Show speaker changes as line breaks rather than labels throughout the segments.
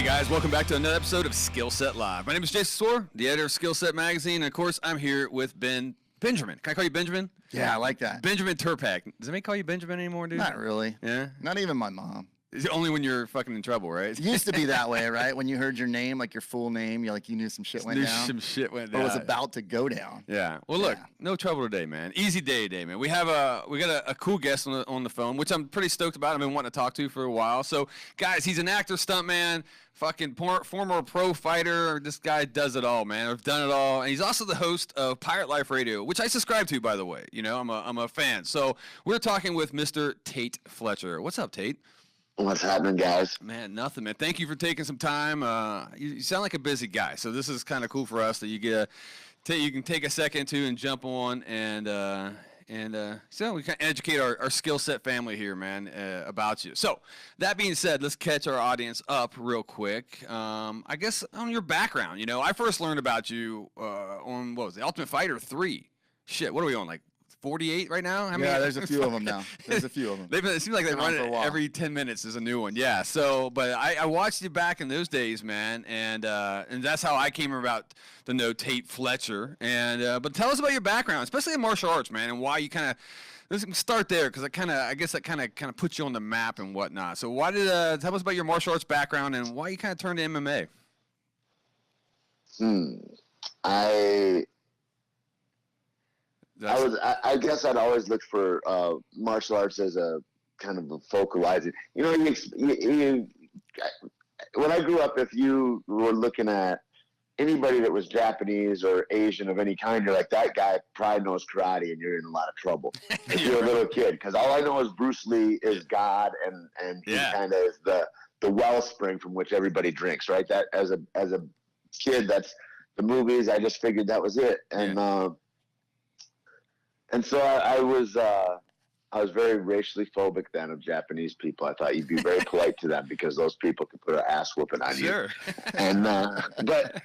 guys, welcome back to another episode of Skillset Live. My name is Jason Swore, the editor of Skillset Magazine, and of course, I'm here with Benjamin. Can I call you Benjamin?
Yeah, I like that.
Benjamin Turpak. Does anybody call you Benjamin anymore, dude?
Not really.
Yeah?
Not even my mom.
It's only when you're fucking in trouble, right?
It used to be that way, right? When you heard your name, like your full name, you knew some shit went down.
Some shit went down.
Or was about to go down.
Yeah. Well, look, no trouble today, man. Easy day today, man. We got a cool guest on the phone, which I'm pretty stoked about. I've been wanting to talk to for a while. So, guys, he's an actor, stuntman, fucking former pro fighter. This guy does it all, man. I've done it all. And he's also the host of Pirate Life Radio, which I subscribe to, by the way. You know, I'm a fan. So we're talking with Mr. Tait Fletcher. What's up, Tait?
What's happening, guys?
Man, nothing, man. Thank you for taking some time. You sound like a busy guy, so this is kind of cool for us that you can take a second to and jump on and so we can educate our skill set family here, man, about you. So that being said, let's catch our audience up real quick. I guess on your background, you know, I first learned about you on what was it, Ultimate Fighter 3. Shit, what are we on, like 48 right now?
There's a few of them now. There's a few of them.
It seems like they run it every 10 minutes is a new one. Yeah. So, but I watched you back in those days, man, and that's how I came about to know Tait Fletcher. And but tell us about your background, especially in martial arts, man, and why you kind of. Let's start there because I guess that kind of puts you on the map and whatnot. So, why did tell us about your martial arts background and why you kind of turned to MMA?
I guess I'd always look for martial arts as a kind of a focalizing. You know, when I grew up, if you were looking at anybody that was Japanese or Asian of any kind, you're like, that guy probably knows karate, and you're in a lot of trouble if you're a little kid. Because all I know is Bruce Lee is God, and he kind of is the wellspring from which everybody drinks, right? That as a kid, that's the movies. I just figured that was it, and so I was very racially phobic then of Japanese people. I thought you'd be very polite to them because those people could put an ass whooping on you. And but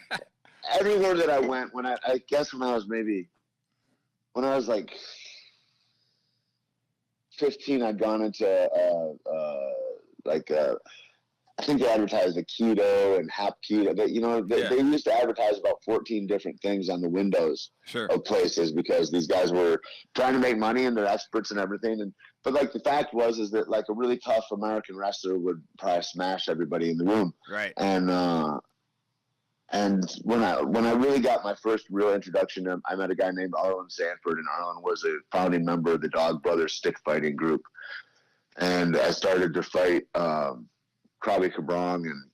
everywhere that I went, when I guess when I was like 15, I'd gone into I think they advertised the keto and hap keto. They used to advertise about 14 different things on the windows of places because these guys were trying to make money and they're experts and everything. But like the fact is that like a really tough American wrestler would probably smash everybody in the room.
Right.
And when I really got my first real introduction to him, I met a guy named Arlen Sanford, and Arlen was a founding member of the Dog Brothers stick fighting group. And I started to fight Krabi Kabrong and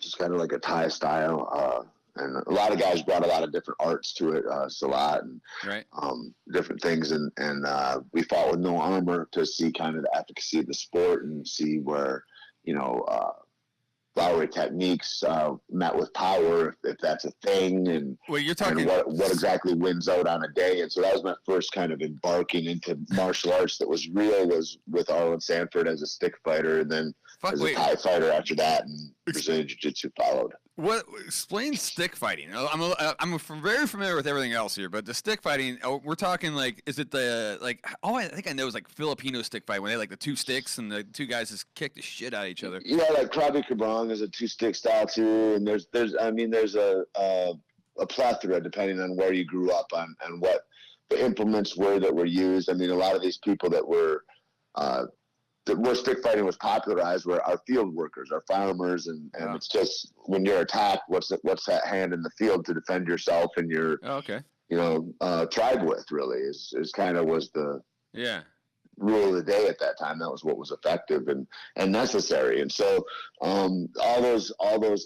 just kind of like a Thai style. And a lot of guys brought a lot of different arts to it, Salat and different things. And we fought with no armor to see kind of the efficacy of the sport and see where, flowery techniques met with power, if that's a thing, and
you're talking
and what exactly wins out on a day. And so that was my first kind of embarking into martial arts that was real, was with Arlen Sanford as a stick fighter, and then as a Thai fighter after that, and Brazilian Jiu-Jitsu followed.
Explain stick fighting. I'm very familiar with everything else here, but the stick fighting, we're talking like, is it I think I know is like Filipino stick fight when they have like the two sticks and the two guys just kick the shit out of each other.
Yeah, like Krabi Kabrong is a two-stick style too, and there's a plethora depending on where you grew up on and what the implements were that were used. I mean, a lot of these people that were where stick fighting was popularized were our field workers, our farmers, and it's just when you're attacked, what's that hand in the field to defend yourself and your tribe with, really is kind of was the rule of the day at that time. That was what was effective and necessary. And so all those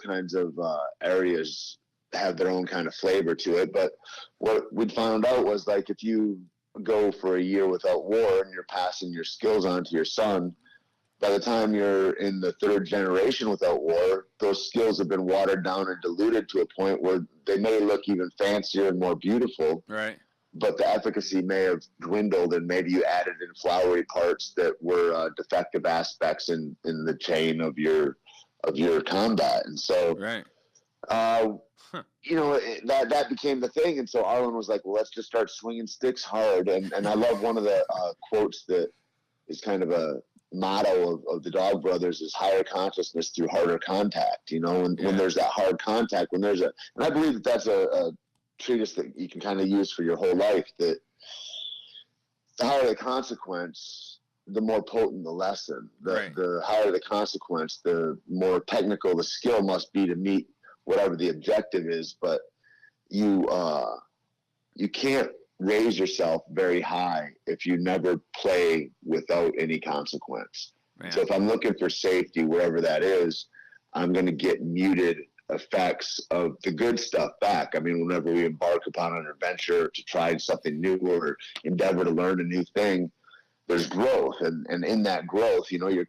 kinds of areas have their own kind of flavor to it. But what we found out was, like, if you go for a year without war and you're passing your skills on to your son, by the time you're in the third generation without war, those skills have been watered down and diluted to a point where they may look even fancier and more beautiful.
Right.
But the efficacy may have dwindled, and maybe you added in flowery parts that were defective aspects in the chain of your combat. And so that became the thing. And so Arlen was like, well, let's just start swinging sticks hard. And I love one of the quotes that is kind of a motto of the Dog Brothers is higher consciousness through harder contact. You know, when there's that hard contact, and I believe that that's a treatise that you can kind of use for your whole life, that the higher the consequence, the more potent the lesson. The higher the consequence, the more technical the skill must be to meet whatever the objective is. But you can't raise yourself very high if you never play without any consequence. Man. So if I'm looking for safety, wherever that is, I'm going to get muted effects of the good stuff back. I mean, whenever we embark upon an adventure to try something new or endeavor to learn a new thing, there's growth. And in that growth, you know, you're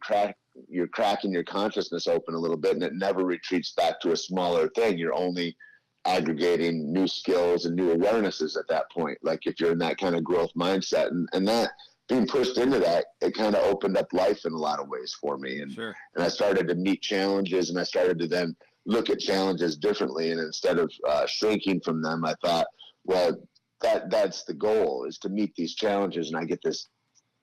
cracking your consciousness open a little bit, and it never retreats back to a smaller thing. You're only aggregating new skills and new awarenesses at that point. Like if you're in that kind of growth mindset, and that being pushed into that, it kind of opened up life in a lot of ways for me. And and I started to meet challenges, and I started to then look at challenges differently. And instead of shrinking from them, I thought, well, that's the goal, is to meet these challenges. And I get this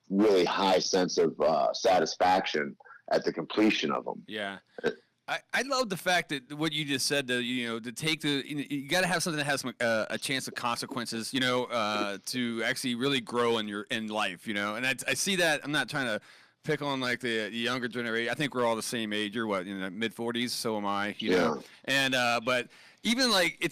really high sense of satisfaction at the completion of them.
Yeah. I love the fact that what you just said, to take you got to have something that has a chance of consequences, to actually really grow in life, and I see that. I'm not trying to pick on like the younger generation. I think we're all the same age. You're what, in the mid-40s? So am I, you know? And, but even like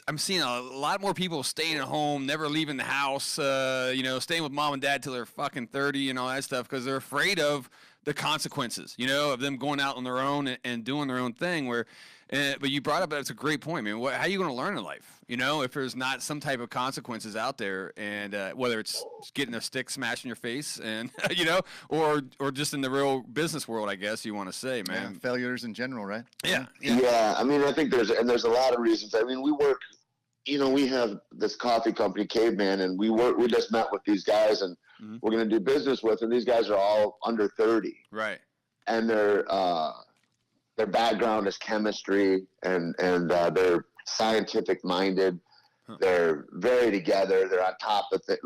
I'm seeing a lot more people staying at home, never leaving the house, staying with mom and dad till they're fucking 30 and all that stuff, because they're afraid of the consequences, of them going out on their own and doing their own thing. But you brought up that's a great point, man. How are you going to learn in life? If there's not some type of consequences out there, and whether it's getting a stick smashed in your face, and or just in the real business world, I guess you want to say, man.
Yeah, failures in general, right?
Yeah.
I mean, I think there's a lot of reasons. I mean, we work. We have this coffee company, Caveman, and we just met with these guys, and we're going to do business with, and these guys are all under 30.
Right.
And their background is chemistry, and they're scientific minded. Huh. They're very together. They're on top of it.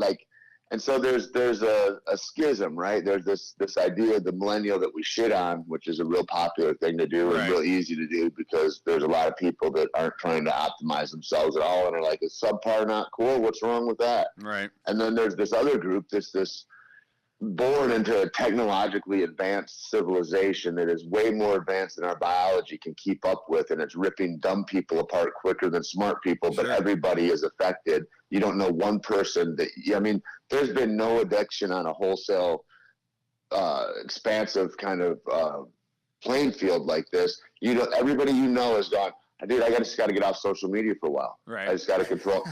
And so there's a schism, right? There's this idea of the millennial that we shit on, which is a real popular thing to do, and real easy to do, because there's a lot of people that aren't trying to optimize themselves at all, and are like, is subpar not cool? What's wrong with that?
Right.
And then there's this other group that's this born into a technologically advanced civilization that is way more advanced than our biology can keep up with, and it's ripping dumb people apart quicker than smart people, but everybody is affected. You don't know one person there's been no addiction on a wholesale, expansive kind of playing field like this. Everybody has gone, dude, I just got to get off social media for a while.
Right.
I just got to control.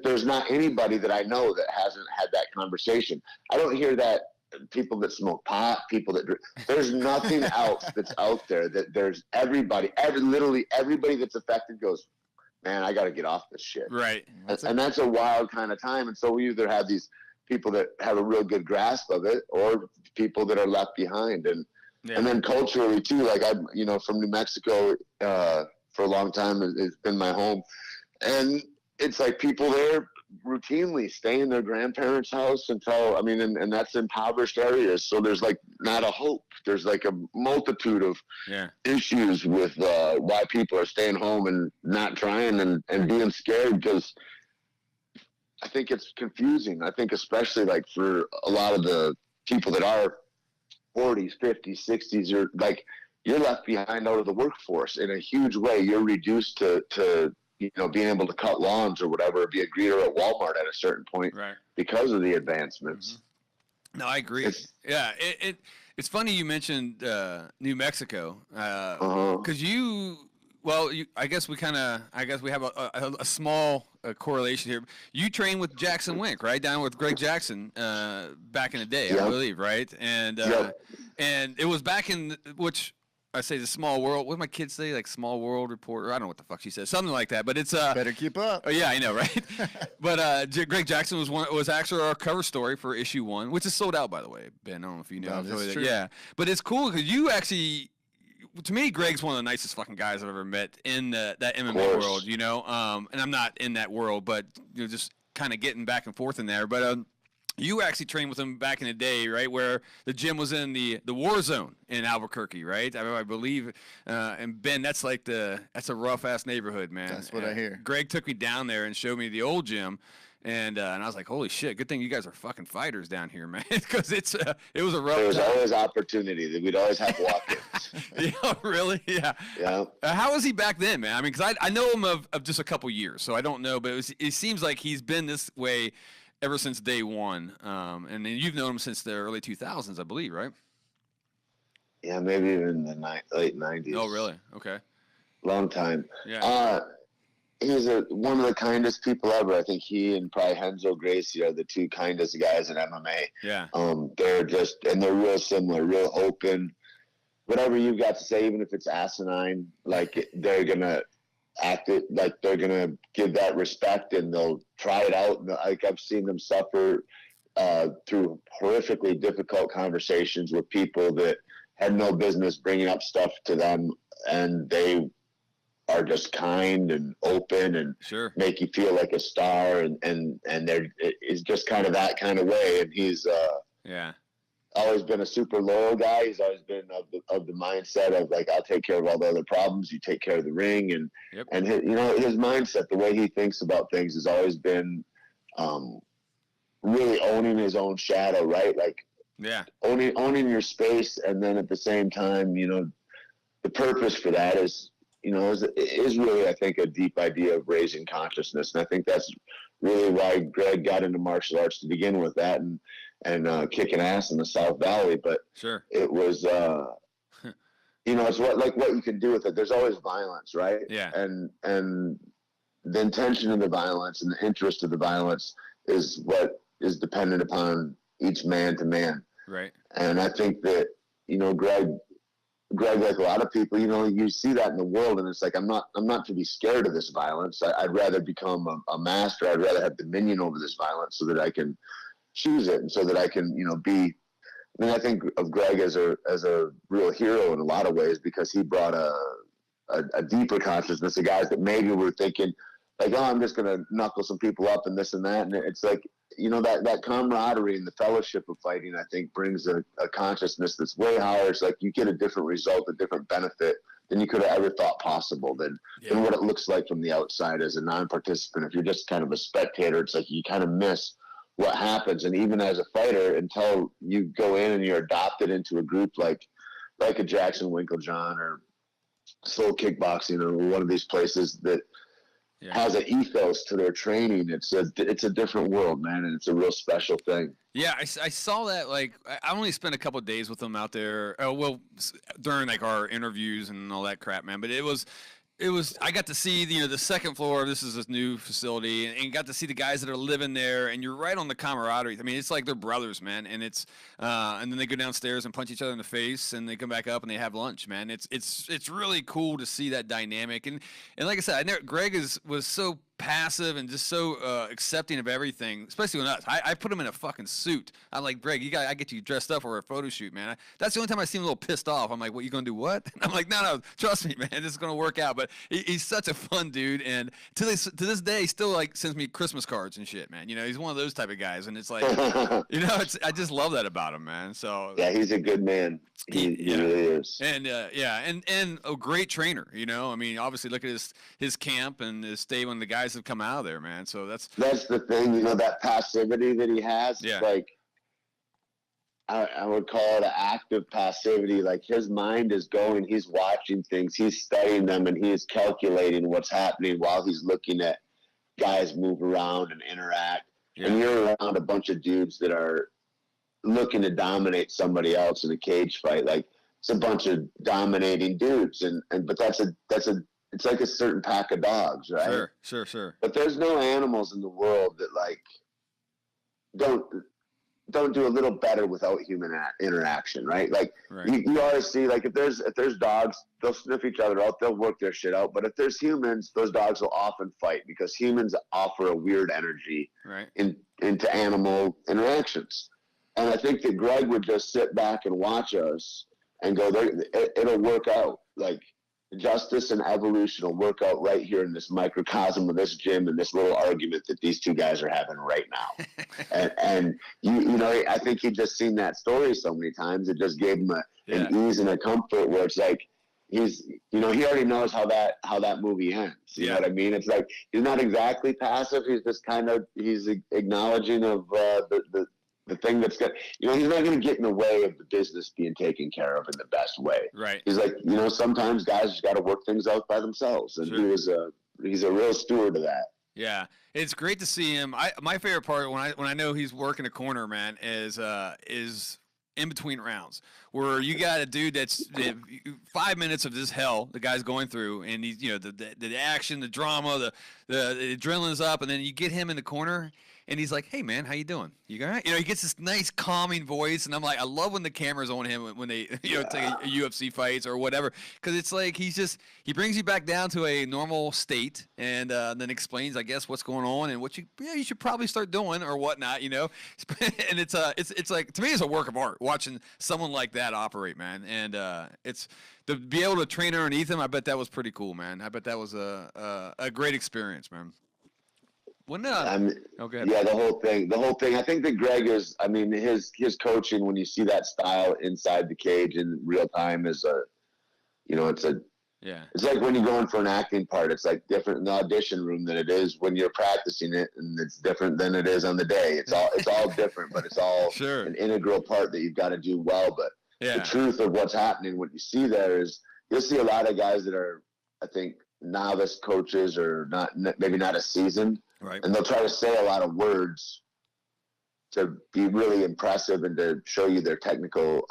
There's not anity that I know that hasn't had that conversation. I don't hear that people that smoke pot, people that drink. There's nothing else that's out there that there's literally everybody that's affected goes, man, I got to get off this shit.
Right.
And that's a wild kind of time. And so we either have these people that have a real good grasp of it, or people that are left behind. And then culturally too, like I'm, from New Mexico, for a long time, it's been my home. And it's like people there routinely stay in their grandparents' house until, and that's impoverished areas. So there's like not a hope. There's like a multitude of issues with why people are staying home and not trying and being scared, because I think it's confusing. I think especially like for a lot of the people that are 40s, 50s, 60s, or like, you're left behind out of the workforce in a huge way. You're reduced to being able to cut lawns or whatever, be a greeter at Walmart at a certain point, because of the advancements.
Mm-hmm. No, I agree. It's funny you mentioned New Mexico, because I guess we have a small correlation here. You trained with Jackson Wink, right? Down with Greg Jackson back in the day, I believe, right? And and it was back in which I say the small world. What do my kids say? Like small world reporter. I don't know what the fuck she says. Something like that. But it's
better keep up.
Oh yeah, I know, right? But Greg Jackson was actually our cover story for issue 1, which is sold out, by the way. Ben, I don't know if you know.
That's true.
Yeah, but it's cool because you actually. To me, Greg's one of the nicest fucking guys I've ever met in that MMA world, and I'm not in that world, but just kind of getting back and forth in there. But you actually trained with him back in the day, right? Where the gym was in the war zone in Albuquerque, right? I believe. And Ben, that's a rough ass neighborhood, man.
That's what I hear.
Greg took me down there and showed me the old gym. And I was like, holy shit! Good thing you guys are fucking fighters down here, man. Because it was a rough.
There was
time.
always opportunity. We'd always have walk-ins.
Yeah, really? Yeah.
Yeah.
How was he back then, man? I mean, because I know him of just a couple years, so I don't know, but it seems like he's been this way ever since day one. And then you've known him since the early 2000s, I believe, right?
Yeah, maybe even the late 90s.
Oh, really? Okay.
Long time.
Yeah.
He's one of the kindest people ever. I think he and probably Renzo Gracie are the two kindest guys in MMA.
Yeah.
They're real similar, real open. Whatever you've got to say, even if it's asinine, like they're gonna act it, like they're gonna give that respect, and they'll try it out. Like I've seen them suffer through horrifically difficult conversations with people that had no business bringing up stuff to them, and they are just kind and open and
Sure.
make you feel like a star, and it's just kind of that kind of way. And he's
Yeah.
always been a super loyal guy. He's always been of the mindset of like, I'll take care of all the other problems, you take care of the ring. And
Yep.
and his mindset, the way he thinks about things, has always been really owning his own shadow, right? Like
Yeah.
owning your space, and then at the same time, the purpose for that is really, I think, a deep idea of raising consciousness. And I think that's really why Greg got into martial arts to begin with, that and kicking ass in the South Valley. But
Sure.
it was, it's what you can do with it. There's always violence, right?
Yeah.
And the intention of the violence and the interest of the violence is what is dependent upon each man to man.
Right.
And I think that, Greg, like a lot of people, you see that in the world, and it's like, I'm not to be scared of this violence. I'd rather become a master. I'd rather have dominion over this violence so that I can choose it, and so that I can, be. I mean, I think of Greg as a real hero in a lot of ways, because he brought a deeper consciousness of guys that maybe were thinking like, oh, I'm just gonna knuckle some people up and this and that, and it's like, that camaraderie and the fellowship of fighting, I think, brings a consciousness that's way higher. It's like you get a different result, a different benefit than you could have ever thought possible, than what it looks like from the outside as a non-participant. If you're just kind of a spectator, it's like you kind of miss what happens. And even as a fighter, until you go in and you're adopted into a group like a Jackson Winklejohn or Slow Kickboxing or one of these places that has an ethos to their training, it's a different world, man, and it's a real special thing.
Yeah, I saw that. Like, I only spent a couple of days with them out there. During like our interviews and all that crap, man. But it was. I got to see the second floor. This is this new facility, and got to see the guys that are living there. And you're right on the camaraderie. I mean, it's like they're brothers, man. And it's and then they go downstairs and punch each other in the face, and they come back up and they have lunch, man. It's really cool to see that dynamic. And like I said, Greg was so passive and just so accepting of everything, especially with us. I put him in a fucking suit. I'm like, Greg, I get you dressed up for a photo shoot, man. That's the only time I seem a little pissed off. I'm like, what, you gonna do what? And I'm like, no, trust me, man, this is gonna work out. But he's such a fun dude, and to this day, he still like sends me Christmas cards and shit, man. He's one of those type of guys, and it's like, I just love that about him, man. So
yeah, he's a good man. He really is.
And and a great trainer. I mean, obviously, look at his camp and his stay when the guys have come out of there, man. So that's
the thing, that passivity that he has.
Yeah.
Like I would call it an active passivity. Like his mind is going, he's watching things, he's studying them, and he is calculating what's happening while he's looking at guys move around and interact.
Yeah.
And you're around a bunch of dudes that are looking to dominate somebody else in a cage fight. Like it's a bunch of dominating dudes, but it's like a certain pack of dogs, right?
Sure.
But there's no animals in the world that like don't do a little better without human interaction, right? Like
right.
You always see, like if there's dogs, they'll sniff each other out, they'll work their shit out. But if there's humans, those dogs will often fight because humans offer a weird energy
right.
into animal interactions. And I think that Greg would just sit back and watch us and go, it'll work out. Like justice and evolution will work out right here in this microcosm of this gym and this little argument that these two guys are having right now. and you know, I think he just seen that story so many times. It just gave him an ease and a comfort where it's like, he's, you know, he already knows how that movie ends. You know what I mean? It's like, he's not exactly passive. He's just kind of, he's acknowledging of the thing that's good. You know, he's not going to get in the way of the business being taken care of in the best way.
Right.
He's like, you know, sometimes guys just got to work things out by themselves. And he's a real steward of that.
Yeah, it's great to see him. My favorite part when I know he's working a corner, man, is in between rounds where you got a dude that's 5 minutes of this hell the guy's going through, and he's, you know, the action, the drama, the adrenaline's up, and then you get him in the corner. And he's like, "Hey, man, how you doing? You all right?" You know, he gets this nice, calming voice, and I'm like, I love when the camera's on him when they, you know, take a UFC fights or whatever, because it's like he brings you back down to a normal state, and then explains, I guess, what's going on and what you should probably start doing or whatnot, you know. And it's like, to me, it's a work of art watching someone like that operate, man. And it's to be able to train underneath him. I bet that was pretty cool, man. I bet that was a great experience, man. Well, no.
Yeah, the whole thing. I think that Greg is, I mean, his coaching, when you see that style inside the cage in real time, is it's like when you go in for an acting part. It's like different in the audition room than it is when you're practicing it, and it's different than it is on the day. It's all different, but it's all an integral part that you've got to do well. But the truth of what's happening, what you see there is, you'll see a lot of guys that are, I think, novice coaches or maybe not as seasoned.
Right.
And they'll try to say a lot of words to be really impressive and to show you their technical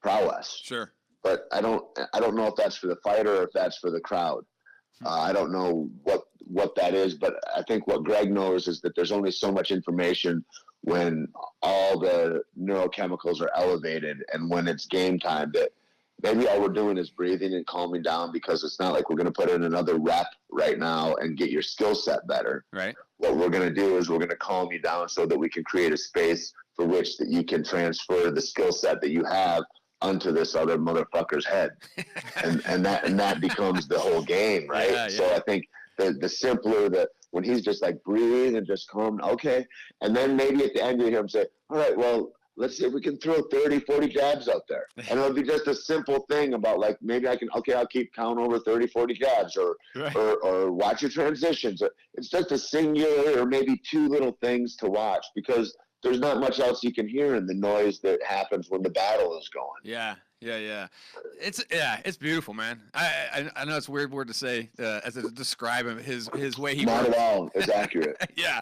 prowess.
Sure.
But I don't know if that's for the fighter or if that's for the crowd. I don't know what that is, but I think what Greg knows is that there's only so much information when all the neurochemicals are elevated, and when it's game time, that maybe all we're doing is breathing and calming down, because it's not like we're going to put in another rep right now and get your skill set better.
Right.
What we're going to do is we're going to calm you down so that we can create a space for which that you can transfer the skill set that you have onto this other motherfucker's head. and that becomes the whole game, right?
Yeah.
So I think the simpler when he's just like breathe and just calm, okay. And then maybe at the end you hear him say, all right, well, let's see if we can throw 30, 40 jabs out there. And it'll be just a simple thing about, like, maybe I'll keep count over 30, 40 jabs, or watch your transitions. It's just a singular or maybe two little things to watch, because there's not much else you can hear in the noise that happens when the battle is going.
Yeah. It's beautiful, man. I know it's a weird word to say as to describe him, his way he
Not
works.
at all. It's accurate.
Yeah.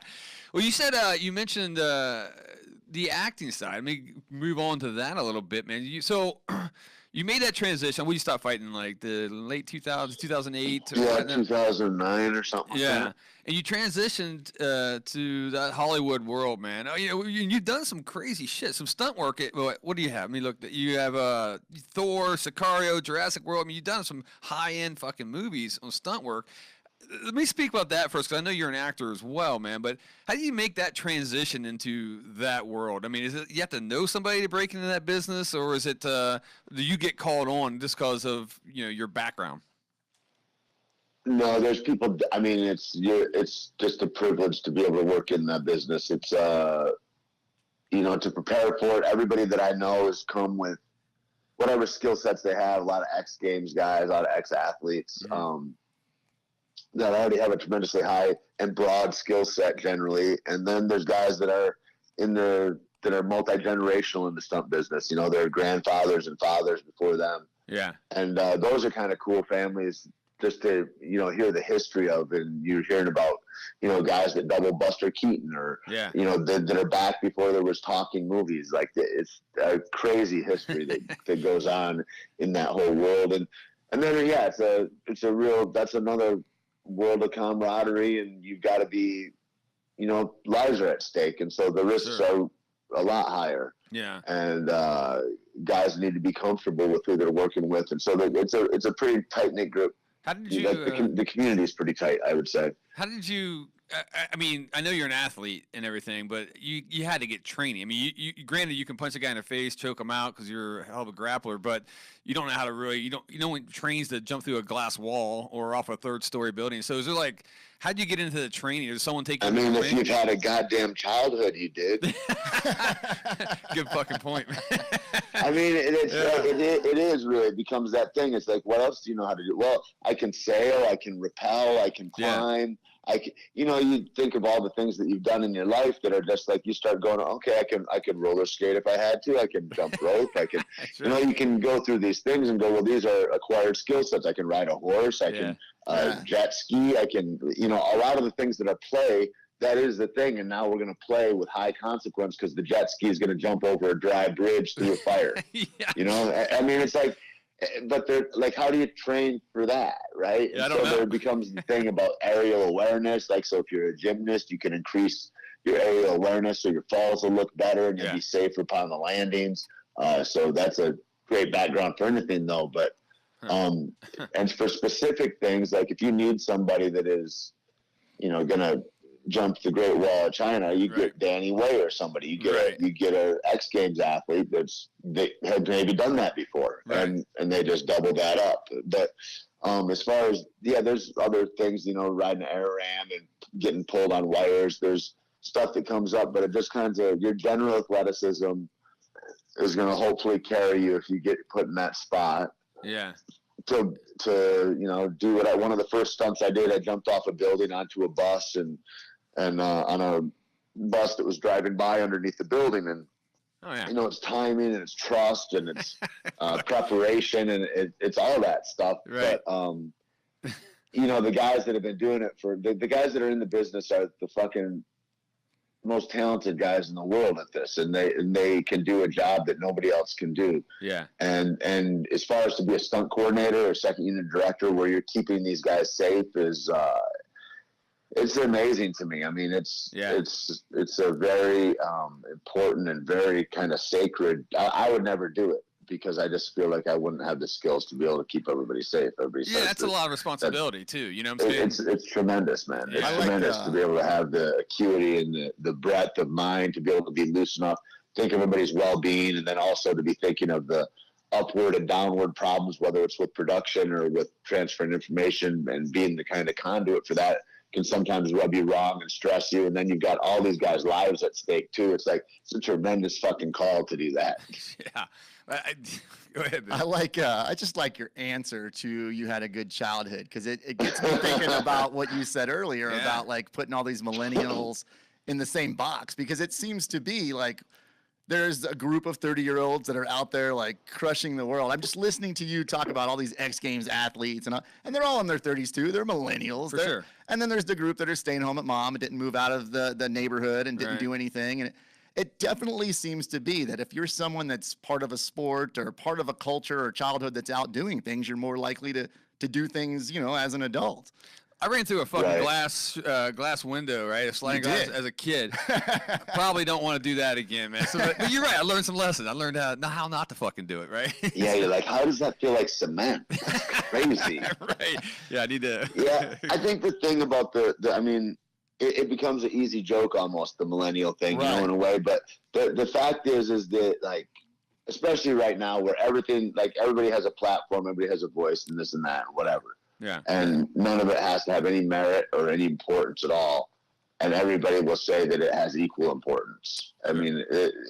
Well, you said you mentioned the acting side. Let me move on to that a little bit, man. You made that transition. When you stopped fighting, like the late 2000s, 2008?
Yeah, 2009 or something.
Yeah.
Like that.
And you transitioned to that Hollywood world, man. Oh, you know, you've done some crazy shit, some stunt work. What do you have? I mean, look, you have Thor, Sicario, Jurassic World. I mean, you've done some high-end fucking movies on stunt work. Let me speak about that first, because I know you're an actor as well, man. But how do you make that transition into that world? I mean, is it you have to know somebody to break into that business, or is it do you get called on just because of your background?
No, there's people. I mean, it's just a privilege to be able to work in that business. It's to prepare for it. Everybody that I know has come with whatever skill sets they have. A lot of X Games guys, a lot of ex athletes. Mm-hmm. That already have a tremendously high and broad skill set generally. And then there's guys that are that are multi-generational in the stunt business. Their grandfathers and fathers before them.
Yeah. And
those are kind of cool families just to, hear the history of. And you're hearing about, guys that double Buster Keaton or, that are back before there was talking movies. Like, it's a crazy history that goes on in that whole world. And then, yeah, it's a real, that's another world of camaraderie, and you've got to be, lives are at stake, and so the risks are a lot higher.
Yeah.
And guys need to be comfortable with who they're working with, and so it's a pretty tight knit group.
How did you?
The community is pretty tight, I would say.
How did you I mean, I know you're an athlete and everything, but you had to get training. I mean, you granted you can punch a guy in the face, choke him out because you're a hell of a grappler, but you don't know how to really no one trains to jump through a glass wall or off a third-story building. So is it like, how'd you get into the training? Did someone take you?
I mean, if you've had a goddamn childhood, you did.
Good fucking point, man.
I mean, it is really, it becomes that thing. It's like, what else do you know how to do? Well, I can sail, I can rappel, I can climb. I can, you think of all the things that you've done in your life that are just like, you start going, okay, I can roller skate if I had to. I can jump rope. I can, sure. You can go through these things and go, well, these are acquired skill sets. I can ride a horse. I can jet ski. I can, a lot of the things that I play, that is the thing. And now we're going to play with high consequence because the jet ski is going to jump over a dry bridge through a fire. I mean, it's like, but they're like, how do you train for that, right?
Yeah,
and so there becomes the thing about aerial awareness. Like, so if you're a gymnast, you can increase your aerial awareness so your falls will look better and you'll be safer upon the landings. So that's a great background for anything, though. But and for specific things, like if you need somebody that is, gonna jump the Great Wall of China, you get Danny Way or somebody. You get a X Games athlete they had maybe done that before, and they just double that up. But as far as there's other things, riding an air ram and getting pulled on wires. There's stuff that comes up, but it just kind of your general athleticism is going to hopefully carry you if you get put in that spot.
Yeah.
To do what one of the first stunts I did, I jumped off a building onto a bus and on a bus that was driving by underneath the building, and it's timing and it's trust and it's preparation and it's all that stuff. Right. But the guys that have been doing it for the guys that are in the business are the fucking most talented guys in the world at this, and they can do a job that nobody else can do. Yeah. And as far as to be a stunt coordinator or second unit director where you're keeping these guys safe is it's amazing to me. I mean, it's a very important and very kind of sacred. I would never do it because I just feel like I wouldn't have the skills to be able to keep everybody safe.
That's a lot of responsibility too. You know what I'm saying?
It's tremendous, man. It's tremendous to be able to have the acuity and the breadth of mind to be able to be loose enough, think of everybody's well-being, and then also to be thinking of the upward and downward problems, whether it's with production or with transferring information, and being the kind of conduit for that can sometimes rub you wrong and stress you. And then you've got all these guys' lives at stake too. It's like, it's a tremendous fucking call to do that.
Yeah. Go ahead, man.
I just like your answer to you had a good childhood, because it gets me thinking about what you said earlier about like putting all these millennials in the same box, because it seems to be like there's a group of 30-year-olds that are out there like crushing the world. I'm just listening to you talk about all these X Games athletes, and they're all in their 30s too. They're millennials.
For sure.
And then there's the group that are staying home at mom and didn't move out of the neighborhood and didn't do anything. And it definitely seems to be that if you're someone that's part of a sport or part of a culture or childhood that's out doing things, you're more likely to do things, as an adult.
I ran through a fucking glass window, right? A sliding glass as a kid. I probably don't want to do that again, man. So, but you're right. I learned some lessons. I learned how not to fucking do it, right?
Yeah, you're like, how does that feel like cement? That's crazy.
Right. Yeah, I need to.
Yeah, I think the thing about I mean, it becomes an easy joke almost, the millennial thing, in a way. But the fact is that, like, especially right now where everything, like, everybody has a platform, everybody has a voice and this and that and whatever.
Yeah.
And none of it has to have any merit or any importance at all. And everybody will say that it has equal importance. I mean,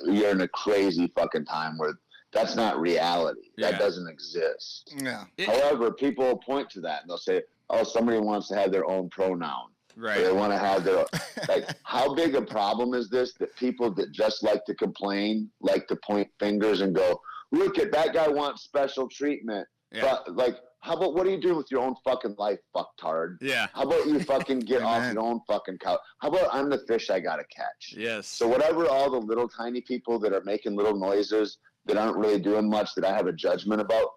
you're in a crazy fucking time where that's not reality. That doesn't exist.
Yeah.
However, people will point to that and they'll say, oh, somebody wants to have their own pronoun.
Right.
Or they want to have their, like, how big a problem is this that people that just like to complain, like to point fingers and go, look at that guy wants special treatment. Yeah. But, like, how about what are you doing with your own fucking life, fucktard?
Yeah.
How about you fucking get off your own fucking couch? How about I'm the fish I gotta catch?
Yes.
So whatever all the little tiny people that are making little noises that aren't really doing much that I have a judgment about,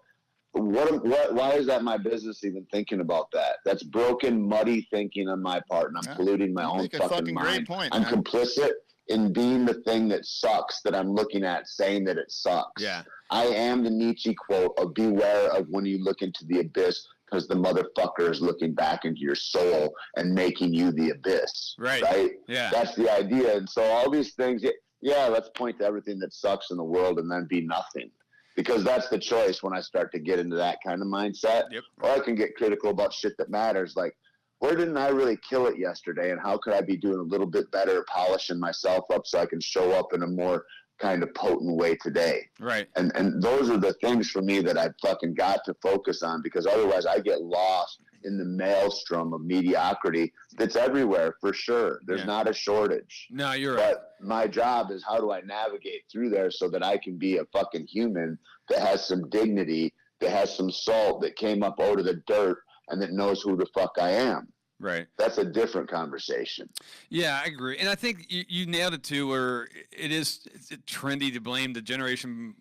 why is that my business even thinking about that? That's broken, muddy thinking on my part, and I'm polluting my own fucking mind.
Great point,
I'm complicit in being the thing that sucks that I'm looking at, saying that it sucks.
Yeah.
I am the Nietzsche quote of beware of when you look into the abyss, because the motherfucker is looking back into your soul and making you the abyss. Right?
Yeah.
That's the idea. And so all these things, yeah, let's point to everything that sucks in the world and then be nothing. Because that's the choice when I start to get into that kind of mindset.
Yep.
Or I can get critical about shit that matters. Like, where didn't I really kill it yesterday? And how could I be doing a little bit better, polishing myself up so I can show up in a more kind of potent way today?
Right.
And those are the things for me that I fucking got to focus on, because otherwise I get lost in the maelstrom of mediocrity that's everywhere, for sure. There's not a shortage.
No, you're right.
But my job is, how do I navigate through there so that I can be a fucking human that has some dignity, that has some salt, that came up out of the dirt, and that knows who the fuck I am.
Right.
That's a different conversation.
Yeah, I agree. And I think you nailed it too, where it's trendy to blame the generation,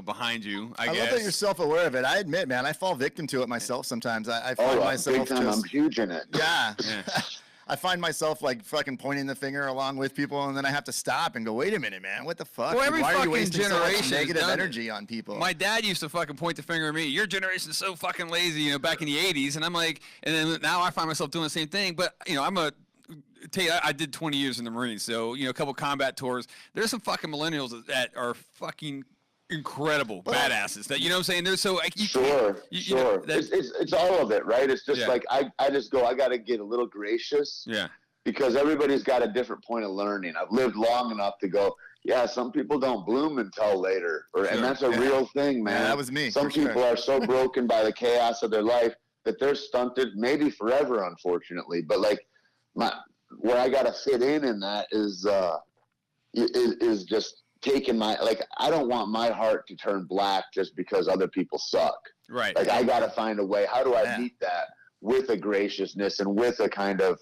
behind you. I guess.
love that you're self-aware of it. I admit, man, I fall victim to it myself sometimes. I find myself
big time, I'm huge in it.
Yeah. I find myself like fucking pointing the finger along with people, and then I have to stop and go, wait a minute, man, what the fuck?
Well, every
Why are you
fucking
wasting so
generation
much
has
negative
done it.
energy on people?
My dad used to fucking point the finger at me. Your generation is so fucking lazy, back in the 80s. And I'm like, and then now I find myself doing the same thing. But, I did 20 years in the Marines. So, a couple combat tours. There's some fucking millennials that are fucking incredible badasses that, what I'm saying? They're so like,
sure. It's all of it, right? It's just like, I just go, I got to get a little gracious.
Yeah.
Because everybody's got a different point of learning. I've lived long enough to go, yeah, some people don't bloom until later. And that's a real thing, man.
Yeah, that was me.
Some people are so broken by the chaos of their life that they're stunted, maybe forever, unfortunately. But like, where I got to fit in that is just taking I don't want my heart to turn black just because other people suck.
Right.
Like, I got to find a way. How do I meet that with a graciousness and with a kind of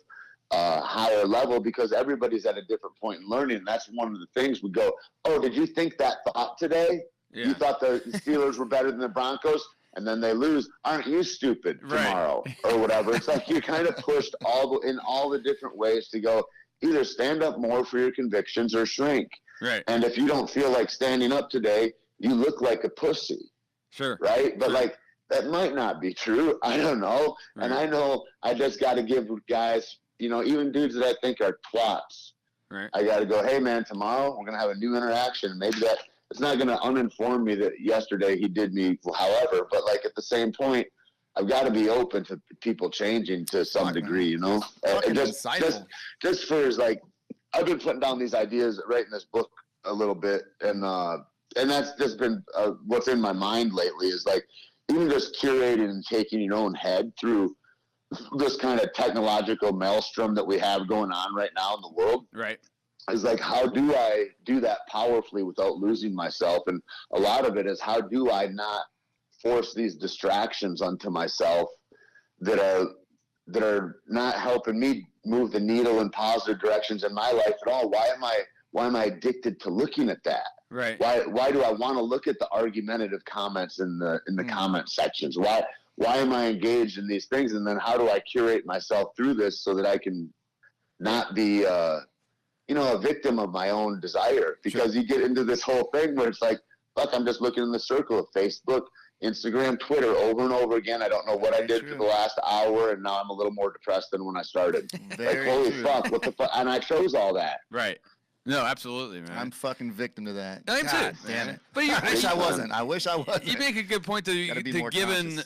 higher level, because everybody's at a different point in learning. And that's one of the things we go, oh, did you think that thought today? Yeah. You thought the Steelers were better than the Broncos, and then they lose. Aren't you stupid tomorrow? Or whatever. It's like you're kind of pushed in all the different ways to go, either stand up more for your convictions or shrink.
Right.
And if you don't feel like standing up today, you look like a pussy.
Sure.
Right? But that might not be true. I don't know. Right. And I know I just got to give guys, even dudes that I think are twats.
Right.
I got to go, hey, man, tomorrow we're going to have a new interaction. Maybe that it's not going to uninform me that yesterday he did me, however. But, at the same point, I've got to be open to people changing to some degree, And just for, I've been putting down these ideas, writing this book a little bit. And that's just been what's in my mind lately is, even just curating and taking your own head through this kind of technological maelstrom that we have going on right now in the world.
Right.
Is how do I do that powerfully without losing myself? And a lot of it is, how do I not force these distractions onto myself that are not helping me move the needle in positive directions in my life at all? Why am I addicted to looking at that?
Right.
Why do I want to look at the argumentative comments in the comment sections? Why am I engaged in these things? And then how do I curate myself through this so that I can not be, a victim of my own desire? Because you get into this whole thing where it's like, fuck, I'm just looking in the circle of Facebook, Instagram, Twitter over and over again. I don't know what I did for the last hour, and now I'm a little more depressed than when I started. Holy fuck, what the fuck? And I chose all that.
Right. No, absolutely, man.
I'm fucking victim to that.
I am
God
too.
Damn it.
But
I wish I wasn't. I wish I wasn't.
You make a good point to given,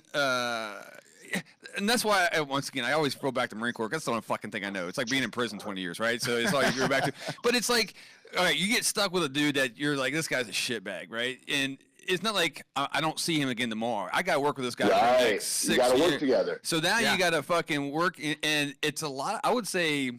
and that's why once again I always throw back to Marine Corps. That's the only fucking thing I know. It's like being in prison 20 years, right? So it's like you're back to. But it's like, all right, you get stuck with a dude that you're like, this guy's a shitbag, right? And it's not like I don't see him again tomorrow. I got to work with this guy for the next 6 years.
You got to work together.
So now you got to fucking work, and it's a lot. I would say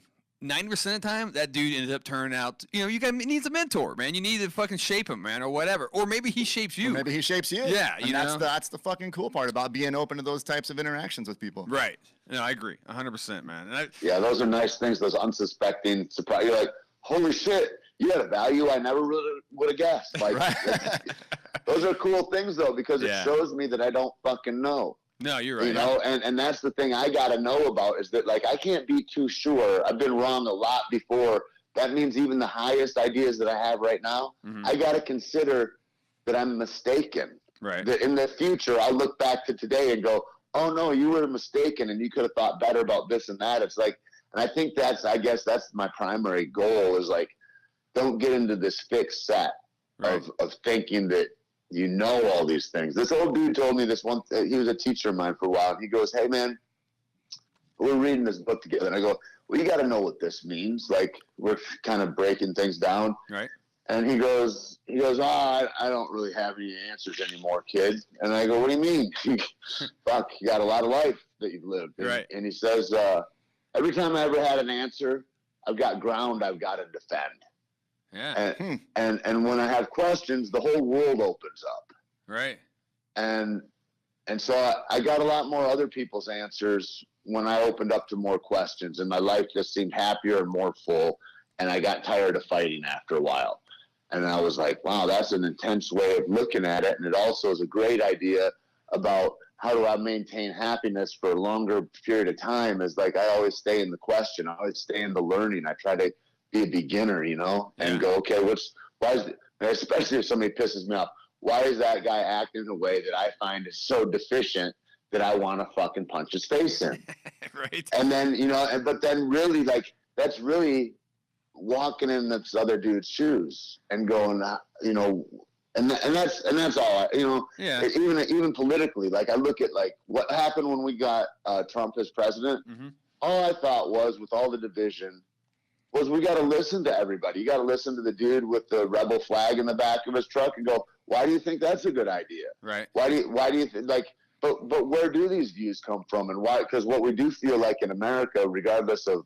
90% of the time, that dude ended up turning out, needs a mentor, man. You need to fucking shape him, man, or whatever. Or maybe he shapes you.
Or maybe he shapes you.
Yeah,
that's the fucking cool part about being open to those types of interactions with people.
Right. No, I agree. 100%, man.
Yeah, those are nice things, those unsuspecting surprise. You're like, holy shit, you had a value I never really would have guessed. Those are cool things, though, because it shows me that I don't fucking know.
No, you're right.
And that's the thing I got to know about is that, I can't be too sure. I've been wrong a lot before. That means even the highest ideas that I have right now, I got to consider that I'm mistaken.
Right.
That in the future, I'll look back to today and go, oh no, you were mistaken and you could have thought better about this and that. It's like, and I think I guess that's my primary goal is like, don't get into this fixed set of thinking that you know all these things. This old dude told me this he was a teacher of mine for a while. And he goes, hey man, we're reading this book together. And I go, well, you got to know what this means. Like we're kind of breaking things down.
Right.
And he goes, I don't really have any answers anymore, kid. And I go, what do you mean? Fuck, you got a lot of life that you've lived.
Right.
And he says, every time I ever had an answer, I've got ground I've got to defend.
Yeah.
And when I have questions, the whole world opens up.
Right.
And so I got a lot more other people's answers when I opened up to more questions, and my life just seemed happier and more full. And I got tired of fighting after a while. And I was like, wow, that's an intense way of looking at it. And it also is a great idea about how do I maintain happiness for a longer period of time. Is like, I always stay in the question. I always stay in the learning. I try to be a beginner, and go, okay, especially if somebody pisses me off, why is that guy acting in a way that I find is so deficient that I want to fucking punch his face in?
Right.
And then, but then really like, that's really walking in this other dude's shoes and going, and that's all,
Yeah.
Even politically, like I look at like what happened when we got Trump as president.
Mm-hmm.
All I thought was with all the division was we got to listen to everybody. You got to listen to the dude with the rebel flag in the back of his truck and go, why do you think that's a good idea?
Right.
Why do you think like, but where do these views come from and why? Because what we do feel like in America, regardless of,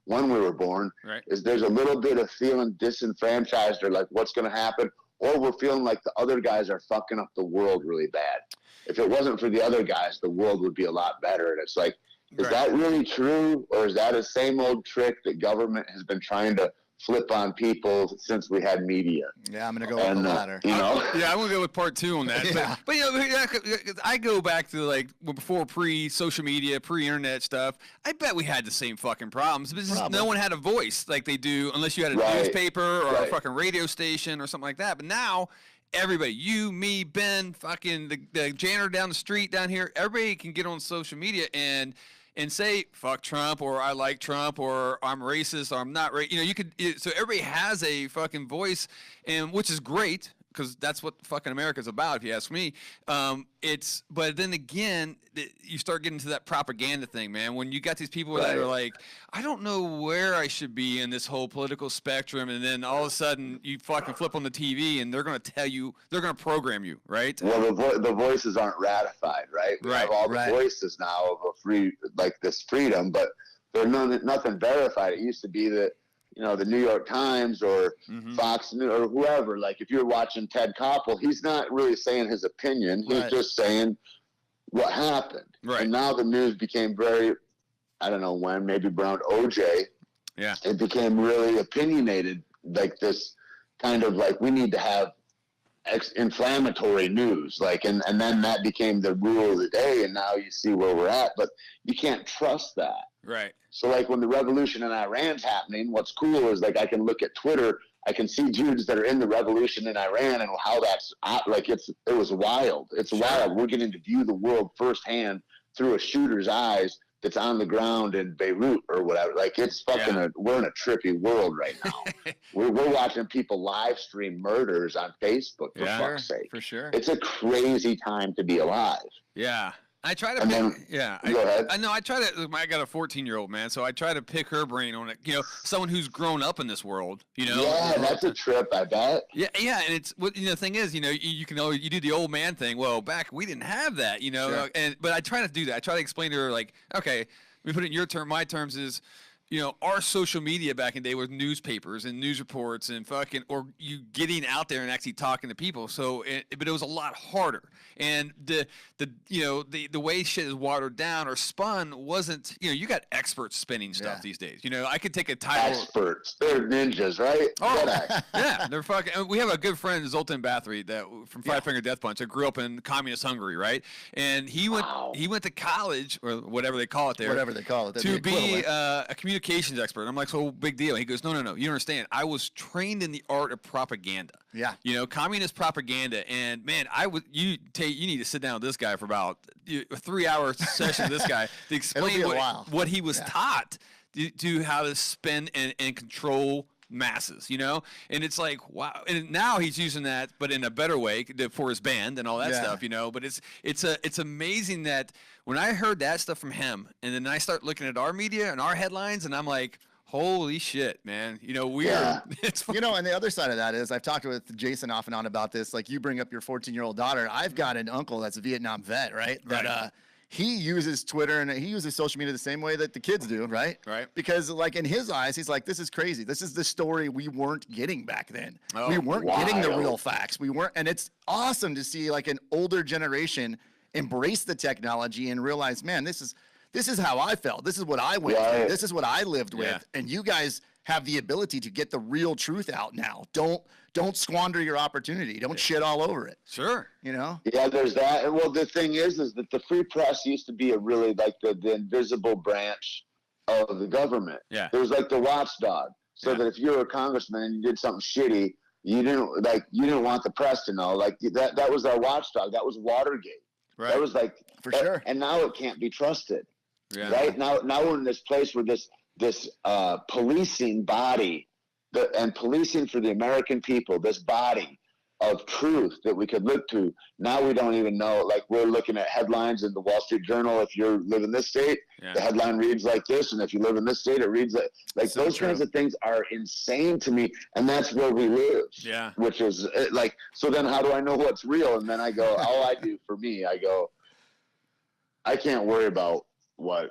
when we were born,
right,
is there's a little bit of feeling disenfranchised or like what's going to happen, or we're feeling like the other guys are fucking up the world really bad. If it wasn't for the other guys, the world would be a lot better. And it's like, is that really true? Or is that a same old trick that government has been trying to flip on people since we had media?
Yeah, I'm going to go with the latter.
Yeah, I'm going to go with part 2 on that.
Yeah.
But I go back to like before pre-social media, pre-internet stuff. I bet we had the same fucking problems. But just no one had a voice like they do unless you had a newspaper or a fucking radio station or something like that. But now everybody, you, me, Ben, fucking the janitor down the street down here, everybody can get on social media and say fuck Trump or I like Trump or I'm racist or I'm not racist. So everybody has a fucking voice, and which is great because that's what fucking America's about, if you ask me. But then again, you start getting to that propaganda thing, man. When you got these people that are like, I don't know where I should be in this whole political spectrum, and then all of a sudden you fucking flip on the TV and they're going to tell you, they're going to program you, right?
Well, the voices aren't ratified, right? We have all the voices now of a free, like this freedom, but they're nothing verified. It used to be that, the New York Times or Fox News or whoever, like if you're watching Ted Koppel, he's not really saying his opinion. He's just saying what happened. Right. And now the news became very, I don't know when, maybe around OJ. Yeah. It became really opinionated, like this kind of like, we need to have inflammatory news, like, and then that became the rule of the day. And now you see where we're at, but you can't trust that. Right. So like when the revolution in Iran's happening, what's cool is like I can look at Twitter, I can see dudes that are in the revolution in Iran and how that's like it was wild. It's wild. We're getting to view the world firsthand through a shooter's eyes that's on the ground in Beirut or whatever. Like it's fucking we're in a trippy world right now. we're watching people live stream murders on Facebook for fuck's sake.
For sure.
It's a crazy time to be alive.
Yeah. I try to
go ahead.
I try to. I got a 14-year-old, man, so I try to pick her brain on it. Someone who's grown up in this world.
Yeah, that's a trip, I bet.
Yeah, and it's what the thing is. You can always you do the old man thing. Well, back we didn't have that. But I try to do that. I try to explain to her like, okay, let me put it in your term. My terms is, our social media back in the day was newspapers and news reports and fucking, or you getting out there and actually talking to people. So, but it was a lot harder. And the way shit is watered down or spun wasn't, you got experts spinning stuff these days. I could take a title.
Experts. They're ninjas, right?
Oh, yeah. They're fucking, we have a good friend, Zoltan Bathory, from Five Finger Death Punch, that grew up in communist Hungary, right? And he went to college, or whatever they call it there.
Whatever they call it.
To be a communication communications expert. I'm like, so big deal. He goes, no. You don't understand. I was trained in the art of propaganda.
Yeah.
You know, communist propaganda. And man, you need to sit down with this guy for about a 3-hour session with this guy to explain what he was taught to how to spin and control masses, you know? And it's like, wow. And now he's using that, but in a better way for his band and all that stuff, you know? But it's amazing that when I heard that stuff from him, and then I start looking at our media and our headlines, and I'm like, holy shit, man. You know, it's
you know, and the other side of that is I've talked with Jason off and on about this. Like, you bring up your 14-year-old daughter. I've got an uncle that's a Vietnam vet, right? That he uses Twitter and he uses social media the same way that the kids do, right?
Right.
Because, like, in his eyes, he's like, this is crazy. This is the story we weren't getting back then.
Oh,
we weren't getting the real facts. We weren't, and it's awesome to see, like, an older generation embrace the technology and realize, man, this is how I felt. This is what I went through. This is what I lived with. And you guys have the ability to get the real truth out now. Don't squander your opportunity. Don't shit all over it.
Sure.
You know?
Yeah, there's that. And well, the thing is that the free press used to be a really like the invisible branch of the government.
Yeah.
There was like the watchdog. So that if you were a congressman and you did something shitty, you didn't want the press to know. Like that was our watchdog. That was Watergate.
Right.
That was like
for sure.
And now it can't be trusted.
Yeah.
Right? Now we're in this place where this policing body and policing for the American people, this body of truth that we could look to. Now we don't even know. Like, we're looking at headlines in the Wall Street Journal. If you live in this state, the headline reads like this, and if you live in this state, it reads like
so
those
true.
kinds of things are insane to me, and that's where we live.
Yeah.
Which is like, so then how do I know what's real? And then I go, all I do for me, I go, I can't worry about what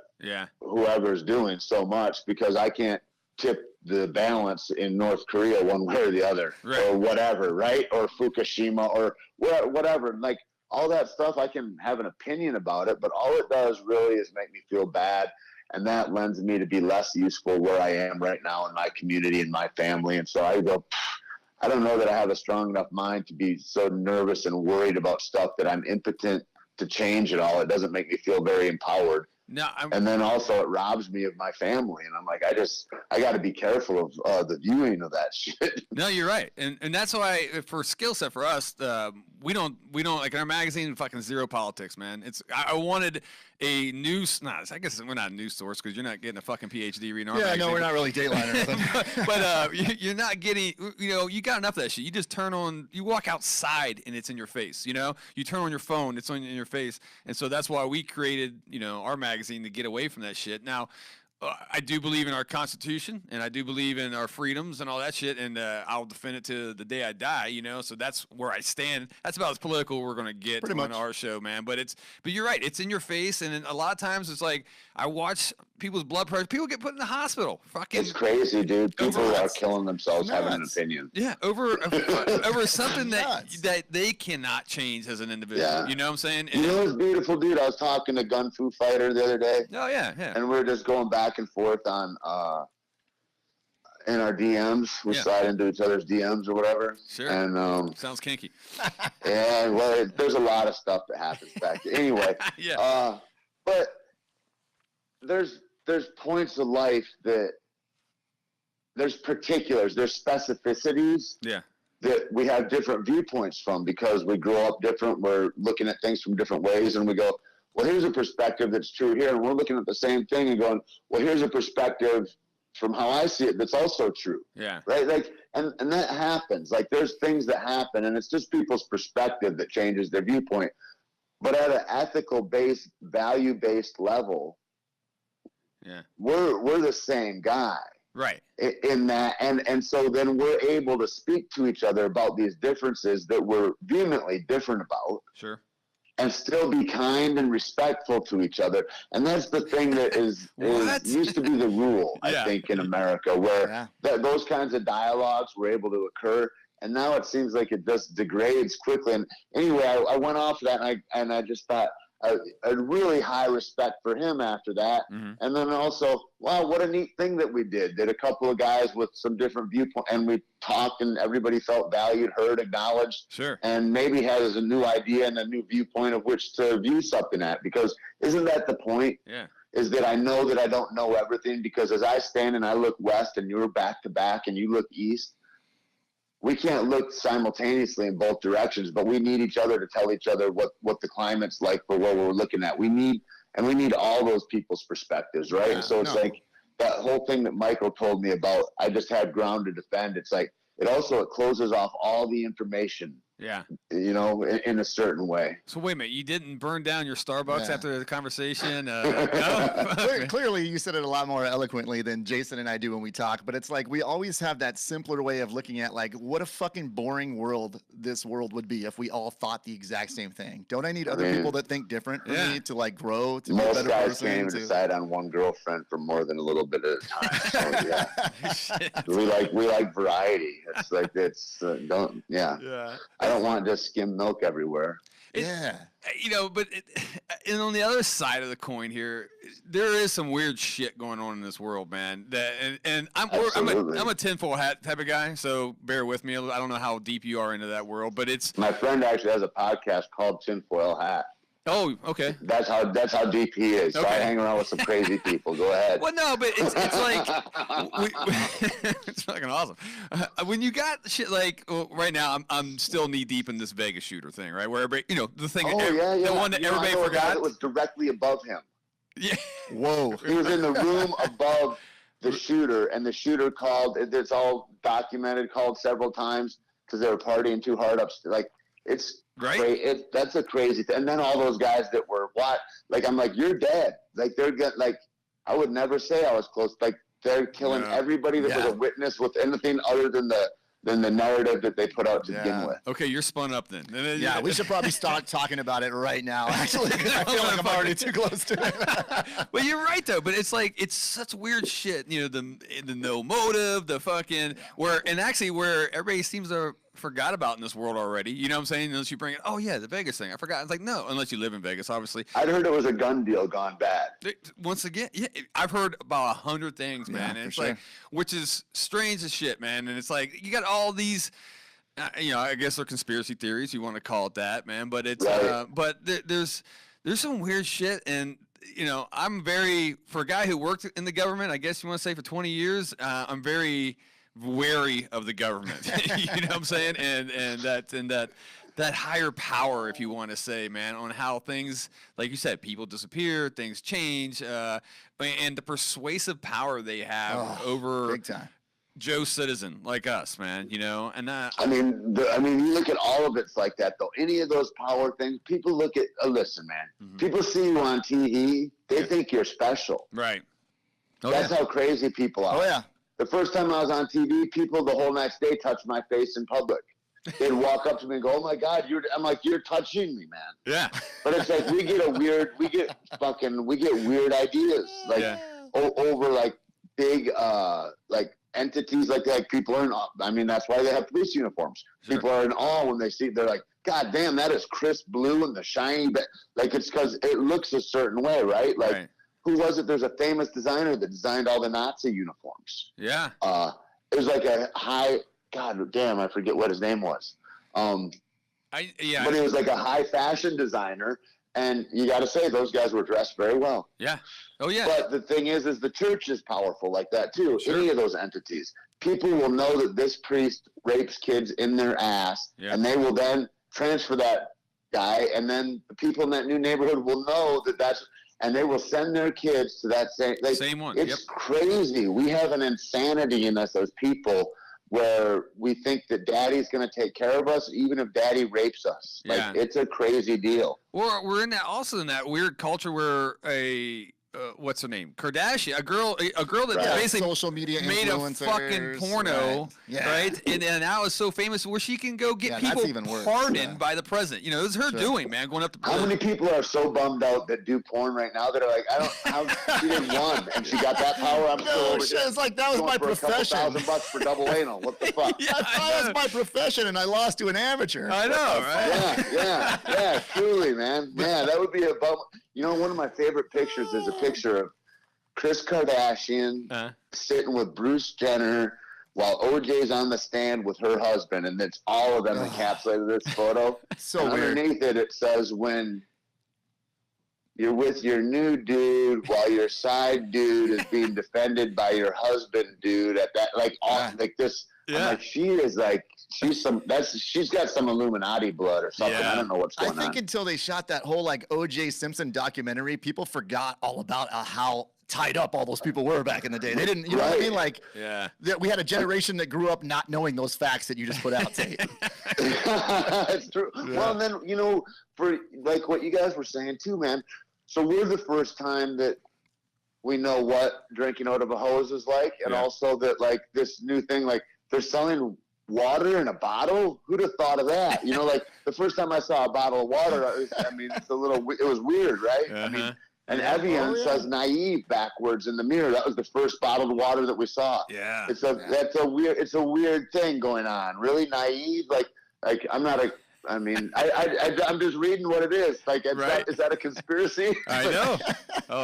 whoever's doing so much, because I can't tip the balance in North Korea one way or the other, or whatever, right? Or Fukushima, or whatever. Like, all that stuff, I can have an opinion about it, but all it does really is make me feel bad, and that lends me to be less useful where I am right now in my community and my family. And so I go, I don't know that I have a strong enough mind to be so nervous and worried about stuff that I'm impotent to change it all. It doesn't make me feel very empowered.
No,
and then also it robs me of my family, and I'm like, I got to be careful of the viewing of that shit.
No, you're right, and that's why for Skillset, for us, we don't like in our magazine, fucking zero politics, man. I wanted a news. I guess we're not a news source because you're not getting a fucking PhD reading our magazine.
No, we're not really Dateline or anything.
But you're not getting. You know, you got enough of that shit. You just you walk outside and it's in your face. You know, you turn on your phone, it's in your face, and so that's why we created, our magazine to get away from that shit. Now, I do believe in our Constitution, and I do believe in our freedoms and all that shit, and I'll defend it to the day I die, so that's where I stand. That's about as political we're going to get on our show, man. But you're right, it's in your face, and a lot of times it's like, I watch people's blood pressure. People get put in the hospital. Fucking,
it's crazy, dude. People are killing themselves having an opinion.
Yeah, over something that they cannot change as an individual.
Yeah.
You know what I'm saying?
And it's beautiful, dude. I was talking to Gun Fu Fighter the other day.
Oh, yeah.
And we were just going back and forth on in our DMs. We slide into each other's DMs or whatever.
Sure.
And
sounds kinky.
Yeah, well, there's a lot of stuff that happens back there. Anyway. But there's points of life that there's particulars, there's specificities that we have different viewpoints from, because we grow up different. We're looking at things from different ways, and we go, well, here's a perspective that's true here. And we're looking at the same thing and going, well, here's a perspective from how I see it that's also true.
Yeah.
Right? Like, and that happens. Like, there's things that happen, and it's just people's perspective that changes their viewpoint. But at an ethical based, value based level, we're the same guy.
Right.
In that, and so then we're able to speak to each other about these differences that we're vehemently different about.
Sure.
And still be kind and respectful to each other. And that's the thing that is used to be the rule, I think, in America, where those kinds of dialogues were able to occur. And now it seems like it just degrades quickly. And anyway, I went off of that, and I just thought, a really high respect for him after that. Mm-hmm. And then also, wow, what a neat thing that we did a couple of guys with some different viewpoints, and we talked, and everybody felt valued, heard, acknowledged.
Sure. And
maybe has a new idea and a new viewpoint of which to view something at, because isn't that the point?
Yeah.
is that I know that I don't know everything, because as I stand and I look west and you're back to back and you look east, we can't look simultaneously in both directions, but we need each other to tell each other what the climate's like for what we're looking at. We need all those people's perspectives, right? And so it's like that whole thing that Michael told me about, I just had ground to defend. It's like, it closes off all the information.
Yeah.
You know, in a certain way.
So wait a minute, you didn't burn down your Starbucks after the conversation? No?
Clearly, you said it a lot more eloquently than Jason and I do when we talk, but it's like we always have that simpler way of looking at, like, what a fucking boring world this world would be if we all thought the exact same thing. Don't I need other people that think different for me to, like, grow, to be a better person?
Most guys can't even decide on one girlfriend for more than a little bit at a time. So, yeah. we like variety. It's like, I don't want just skim milk everywhere.
You know, but and on the other side of the coin here, there is some weird shit going on in this world, man. I'm a tinfoil hat type of guy, so bear with me. I don't know how deep you are into that world, but it's
my friend actually has a podcast called Tinfoil Hat.
Oh, okay.
That's how deep he is. Okay. So I hang around with some crazy people. Go ahead.
Well, no, but it's like it's fucking awesome. When you got shit like right now, I'm still knee deep in this Vegas shooter thing, right? Where everybody, the thing. The one that everybody forgot.
It was directly above him.
Yeah.
Whoa.
He was in the room above the shooter, and the shooter called. It's all documented. Called several times because they were partying too hard upstairs. Like, it's. Right. That's a crazy thing. And then all those guys that were I'm like, you're dead. Like, they're getting, like, I would never say I was close. Like, they're killing everybody that was a witness with anything other than the narrative that they put out to begin with.
Okay, you're spun up then.
Yeah, we should probably start talking about it right now, actually. I feel like I'm already too close to it.
Well, you're right, though. But it's like, it's such weird shit. The no motive, the fucking, where everybody seems to forgot about in this world already. You know what I'm saying? Unless you bring it, the Vegas thing. I forgot. It's like, no, unless you live in Vegas, obviously.
I'd heard it was a gun deal gone bad.
Once again, I've heard about 100 things, man. And it's like, which is strange as shit, man. And it's like, you got all these, I guess they're conspiracy theories. You want to call it that, man. But it's, but there's some weird shit. And, I'm for a guy who worked in the government, I guess you want to say for 20 years, I'm very wary of the government. You know what I'm saying? And that higher power, if you want to say, man, on how things, like you said, people disappear, things change, and the persuasive power they have over
big time.
Joe
citizen like us, man, and
I mean, you look at all of it's like that, though. Any of those power things, people look at, listen, man, people see you on TV, they think you're special.
Right.
That's how crazy people are.
Oh, yeah.
The first time I was on TV, people the whole next day touched my face in public. They'd walk up to me and go, "Oh my God, I'm like, you're touching me, man."
Yeah.
But it's like we get weird ideas, like over like big like entities, like people are in awe. I mean, that's why they have police uniforms. Sure. People are in awe when they see. They're like, "God damn, that is crisp blue and the shiny." But like, it's because it looks a certain way, right? Like. Right. Who was it? There's a famous designer that designed all the Nazi uniforms.
Yeah.
It was like a God damn, I forget what his name was. But he was like a high fashion designer, and you got to say those guys were dressed very well.
Yeah. Oh yeah.
But the thing is the church is powerful like that too. Sure. Any of those entities, people will know that this priest rapes kids in their ass, and they will then transfer that guy, and then the people in that new neighborhood will know that that's. And they will send their kids to that same
one.
It's crazy. We have an insanity in us as people where we think that daddy's going to take care of us even if daddy rapes us. Like, it's a crazy deal.
We're in that weird culture where what's her name? Kardashian, a girl that basically
social media
made a fucking porno, right? And now is so famous where she can go get people pardoned by the president. This is her doing, man, going up to.
How many people are so bummed out that do porn right now that are like, she didn't won and she got that power? I'm
it's like that was my profession.
$1,000 for double anal. What the fuck?
I thought it was my profession and I lost to an amateur.
I know, right?
Yeah, truly, man. Yeah, that would be a bum. One of my favorite pictures is a picture of Kris Kardashian sitting with Bruce Jenner while OJ's on the stand with her husband, and it's all of them encapsulated in this photo.
So
and
weird.
Underneath it says, when you're with your new dude while your side dude is being defended by your husband dude at that, like, all like this. I'm like, she is like, she's got some Illuminati blood or something. I don't know what's going on.
I think until they shot that whole like O.J. Simpson documentary, people forgot all about how tied up all those people were back in the day. They didn't, you know what I mean? Like, we had a generation that grew up not knowing those facts that you just put out, Tate.
It's true. Yeah. Well, and then, you know, for like what you guys were saying too, man. So we're the first time that we know what drinking out of a hose is like, and also that like this new thing, like they're selling water in a bottle. Who'd have thought of that? You know, like the first time I saw a bottle of water, I mean, it was weird, right? I mean, and Evian says naive backwards in the mirror. That was the first bottled water that we saw. Yeah. It's a weird thing going on. Really naive. Like I'm not a, I mean, I'm just reading what it is. Like, is that a conspiracy?
I know.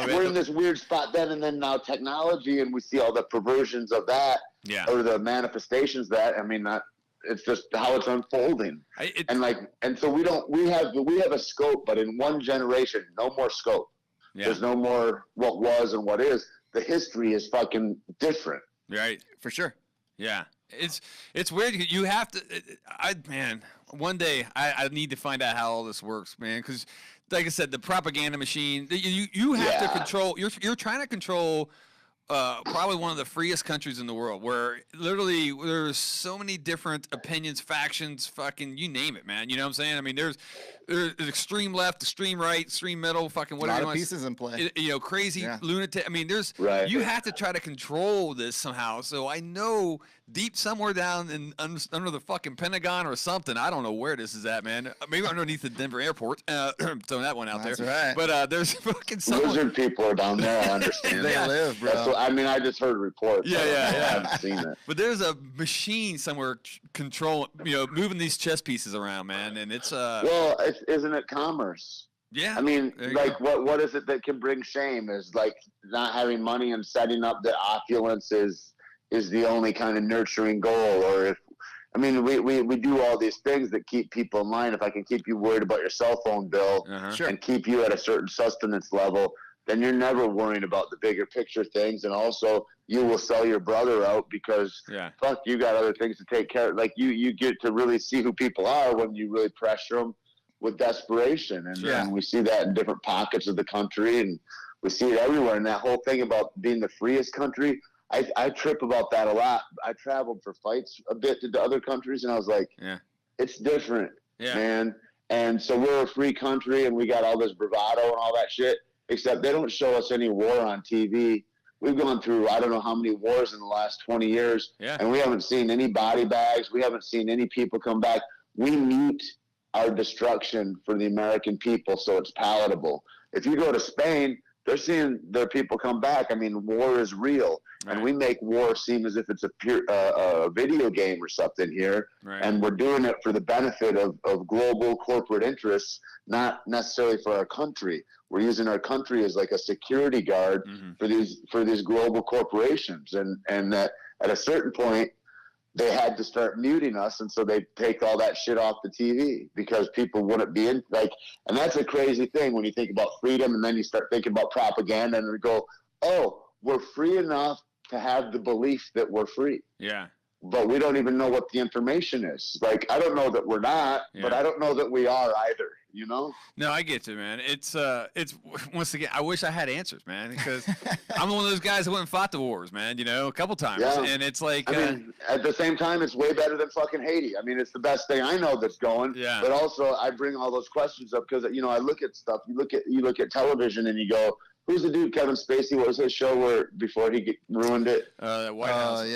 We're in this weird spot then, and then now technology, and we see all the perversions of that, or the manifestations of that. I mean, it's just how it's unfolding. And so we have a scope, but in one generation, no more scope. Yeah. There's no more what was and what is. The history is fucking different.
Right.
For sure.
Yeah. It's weird. You have to, man, one day I need to find out how all this works, man. Because like I said, the propaganda machine, you have to control, you're trying to control probably one of the freest countries in the world, where literally there's so many different opinions, factions, fucking, you name it, man. You know what I'm saying? I mean, there's extreme left, extreme right, extreme middle, fucking whatever.
A lot of pieces in play.
You know, crazy lunatic. I mean, you have to try to control this somehow. So I know deep somewhere down under the fucking Pentagon or something. I don't know where this is at, man. Maybe underneath the Denver airport. Throwing that one out there.
Right.
But there's fucking someone.
Lizard people are down there. I understand.
They live, bro.
I mean, I just heard reports.
Yeah.
I haven't seen it.
But there's a machine somewhere controlling, moving these chess pieces around, man, and it's
Well, isn't it commerce?
Yeah.
I mean, like, what is it that can bring shame? Is like not having money and setting up that opulence is the only kind of nurturing goal, or if. I mean, we do all these things that keep people in line. If I can keep you worried about your cell phone bill and keep you at a certain sustenance level, then you're never worrying about the bigger picture things. And also, you will sell your brother out because, fuck, you got other things to take care of. Like, you get to really see who people are when you really pressure them with desperation. And we see that in different pockets of the country, and we see it everywhere. And that whole thing about being the freest country, I trip about that a lot. I traveled for fights a bit to other countries, and I was like, it's different, man. And so we're a free country, and we got all this bravado and all that shit, except they don't show us any war on TV. We've gone through, I don't know how many wars in the last 20 years, and we haven't seen any body bags. We haven't seen any people come back. We mute our destruction for the American people so it's palatable. If you go to Spain, they're seeing their people come back. I mean, war is real. And we make war seem as if it's a pure video game or something here. And we're doing it for the benefit of global corporate interests, not necessarily for our country. We're using our country as like a security guard for these global corporations. And that at a certain point, they had to start muting us, and so they take all that shit off the TV because people wouldn't be in, like, and that's a crazy thing when you think about freedom, and then you start thinking about propaganda, and we go, oh, we're free enough to have the belief that we're free. Yeah. But we don't even know what the information is. Like, I don't know that we're not, but I don't know that we are either, you know?
No, I get you, man. It's once again, I wish I had answers, man, because I'm one of those guys that went and fought the wars, man, a couple times. Yeah. And it's like,
I mean, at the same time, it's way better than fucking Haiti. I mean, it's the best thing I know that's going. Yeah. But also, I bring all those questions up because, I look at stuff. You look at television and you go, who's the dude, Kevin Spacey? What was his show where before he ruined it?
That White House.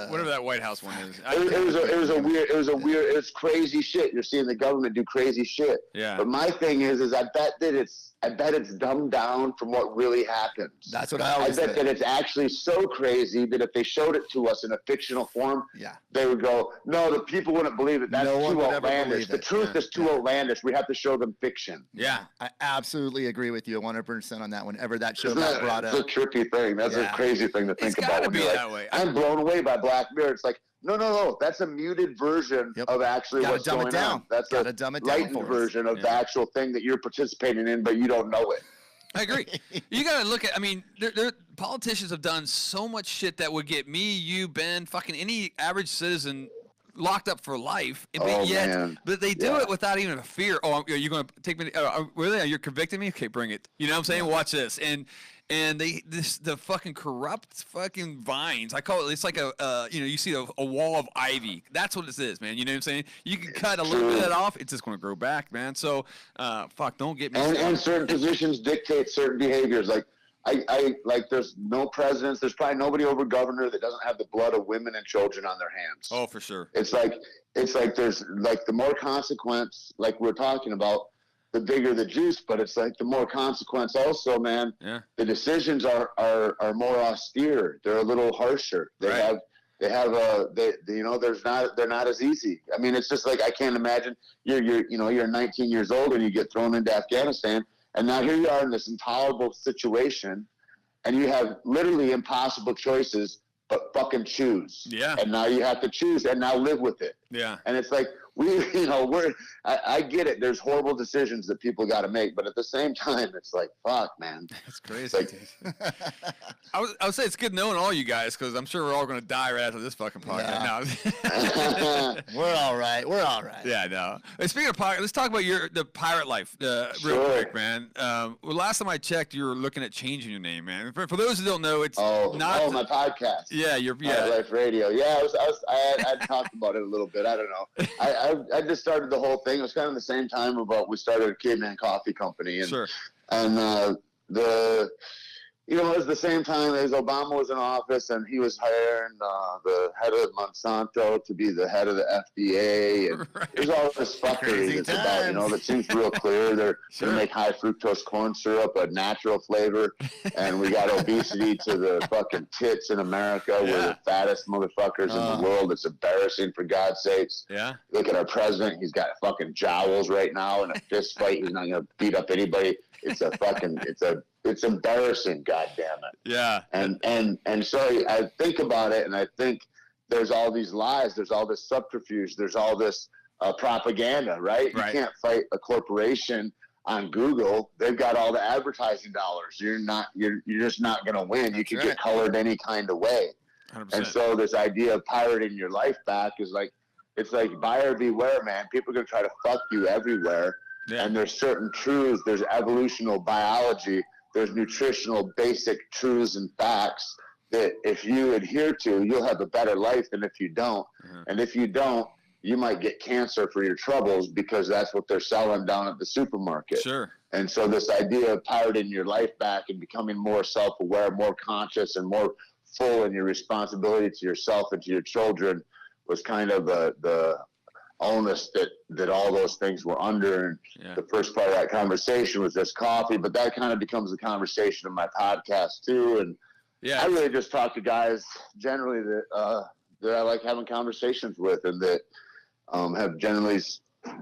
Whatever that White House one is. It was it's crazy shit. You're seeing the government do crazy shit. Yeah.
But my thing is I bet it's dumbed down from what really happens.
That's what I always
bet that it's actually so crazy that if they showed it to us in a fictional form, they would go, no, the people wouldn't believe it. That's too outlandish. The truth is too outlandish. We have to show them fiction.
Yeah. I absolutely agree with you 100% on that whenever that show got brought up.
It's a trippy thing. That's a crazy thing to think about.
It's gotta be that way.
I'm blown away by Black Mirror. It's like, no. That's a muted version of actually what's going on. That's a lightened version of the actual thing that you're participating in, but you don't know it.
I agree. You got to look at, I mean, politicians have done so much shit that would get me, you, Ben, fucking any average citizen locked up for life.
Man.
But they do it without even a fear. Oh, are you going to take me? Really? You're convicting me? Okay, bring it. You know what I'm saying? Watch this. And the fucking corrupt fucking vines. I call it. It's like you see a wall of ivy. That's what this is, man. You know what I'm saying? You can cut a little bit of that off. It's just going to grow back, man. So, don't get me.
And certain positions dictate certain behaviors. Like I like. There's no presidents. There's probably nobody over governor that doesn't have the blood of women and children on their hands.
Oh, for sure.
It's like there's like the more consequence, like we're talking about, the bigger the juice, but it's like the more consequence also, man.
Yeah.
The decisions are more austere. They're a little harsher. They have they're not as easy. I mean, it's just like, I can't imagine you're 19 years old and you get thrown into Afghanistan, and now here you are in this intolerable situation, and you have literally impossible choices, but fucking choose.
Yeah.
And now you have to choose and now live with it.
Yeah.
And it's like, I get it. There's horrible decisions that people got to make, but at the same time, it's like, fuck, man.
That's crazy. I would say it's good knowing all you guys, because I'm sure we're all going to die right after this fucking podcast. No.
We're all right. We're all right.
Yeah, no. Hey, speaking of pirate, let's talk about the pirate life real quick, man. Well, last time I checked, you were looking at changing your name, man. For those who don't know, it's not
my podcast.
Yeah,
Pirate Life Radio. Yeah, I talked about it a little bit. I don't know. I just started the whole thing. It was kind of the same time we started a Caveman Coffee Company, and it was the same time as Obama was in office, and he was hiring the head of Monsanto to be the head of the FDA, and there's all this fuckery that's about, that seems real clear. They're going to make high fructose corn syrup a natural flavor, and we got obesity to the fucking tits in America. We're the fattest motherfuckers in the world. It's embarrassing, for God's sakes.
Yeah.
Look at our president. He's got fucking jowls right now in a fist fight. He's not going to beat up anybody. It's embarrassing, goddammit.
Yeah.
And so I think about it, and I think there's all these lies, there's all this subterfuge, there's all this propaganda, right? You can't fight a corporation on Google. They've got all the advertising dollars. You're just not going to win. You can get colored any kind of way.
100%.
And so this idea of pirating your life back is like, it's like buyer beware, man. People are going to try to fuck you everywhere. Yeah. And there's certain truths, there's evolutional biology, there's nutritional basic truths and facts that if you adhere to, you'll have a better life than if you don't. Mm-hmm. And if you don't, you might get cancer for your troubles, because that's what they're selling down at the supermarket.
Sure.
And so this idea of pirating your life back and becoming more self-aware, more conscious, and more full in your responsibility to yourself and to your children was kind of the onus that all those things were under. And the first part of that conversation was just coffee, but that kind of becomes the conversation of my podcast too. And I really just talk to guys generally that I like having conversations with, and that have generally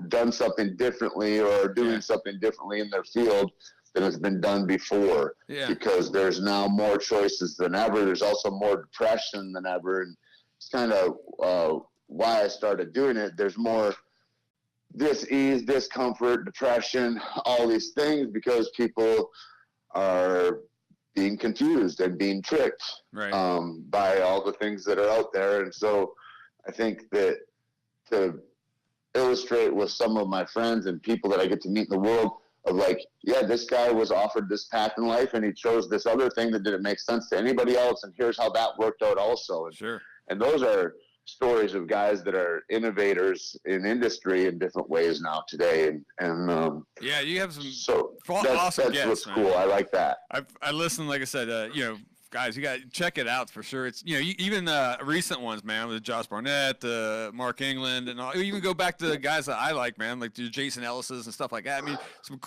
done something differently or are doing something differently in their field than has been done before. Because there's now more choices than ever. There's also more depression than ever. And it's kind of why I started doing it. There's more dis-ease, discomfort, depression, all these things, because people are being confused and being tricked by all the things that are out there. And so I think that to illustrate with some of my friends and people that I get to meet in the world of like, this guy was offered this path in life and he chose this other thing that didn't make sense to anybody else, and here's how that worked out also. And those are stories of guys that are innovators in industry in different ways now today. And
you have some
that's
awesome guests,
what's
man.
cool. I like that.
I listen, like I said, guys, you got to check it out for sure. It's, even recent ones, man, with Josh Barnett, Mark England, and all. You even go back to the guys that I like, man, like the Jason Ellis's and stuff like that. I mean, some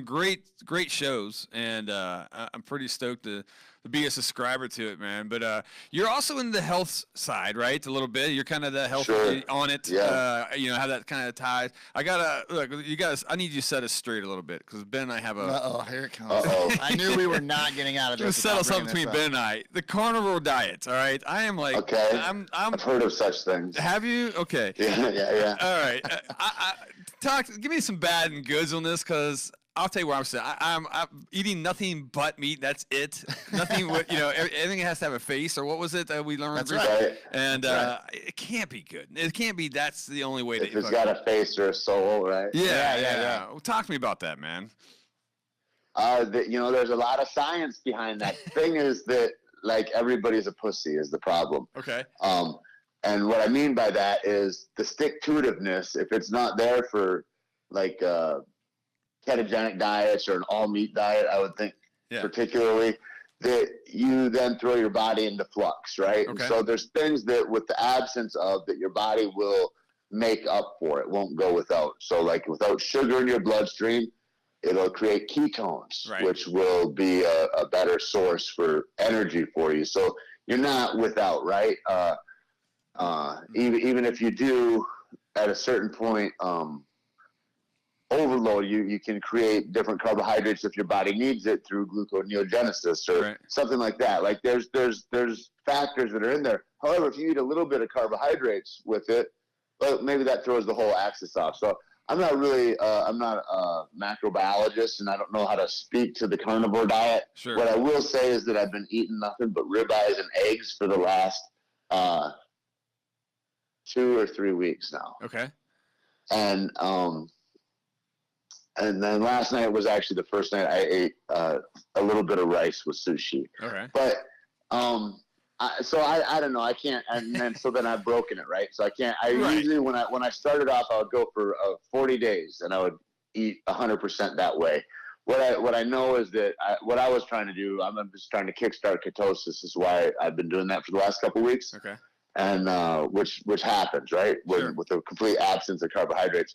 great shows, and I'm pretty stoked to be a subscriber to it, man. But you're also in the health side, right? A little bit. You're kind of the health on it. Have that kind of ties. I need you to set us straight a little bit, because Ben and I have a.
Here it comes. I knew we were not getting out of this.
Settle something between Ben and I. The carnivore diet. All right. I am like.
Okay. I've heard of such things.
Have you? Okay.
Yeah.
All right. Give me some bad and goods on this, because I'll tell you where I'm sitting. I'm eating nothing but meat. That's it. Nothing. Everything has to have a face, or what was it that we learned?
That's right.
And it can't be good. It can't be. That's the only way.
If it's got a face or a soul, right?
Yeah. Well, talk to me about that, man.
There's a lot of science behind that. Thing is that like everybody's a pussy is the problem.
Okay.
And what I mean by that is the stick-to-itiveness. If it's not there for like ketogenic diets or an all-meat diet, I would think particularly that you then throw your body into flux, right?
Okay.
And so there's things that with the absence of that your body will make up for. It won't go without. So like without sugar in your bloodstream, it'll create ketones, which will be a better source for energy for you. So you're not without, right? Even if you do at a certain point overload, you can create different carbohydrates if your body needs it through gluconeogenesis or something like that. Like there's factors that are in there. However, if you eat a little bit of carbohydrates with it, well, maybe that throws the whole axis off. So I'm not really, I'm not a macrobiologist, and I don't know how to speak to the carnivore diet.
Sure.
What I will say is that I've been eating nothing but ribeyes and eggs for the last 2 or 3 weeks now.
Okay.
And then last night was actually the first night I ate a little bit of rice with sushi.
Okay.
But so I don't know. I can't. And then so then I've broken it, right? So I can't. Usually when I started off, I would go for 40 days and I would eat 100% that way. What I know is that what I was trying to do, I'm just trying to kickstart ketosis. Is why I've been doing that for the last couple of weeks.
Okay.
And which happens, right? With a complete absence of carbohydrates.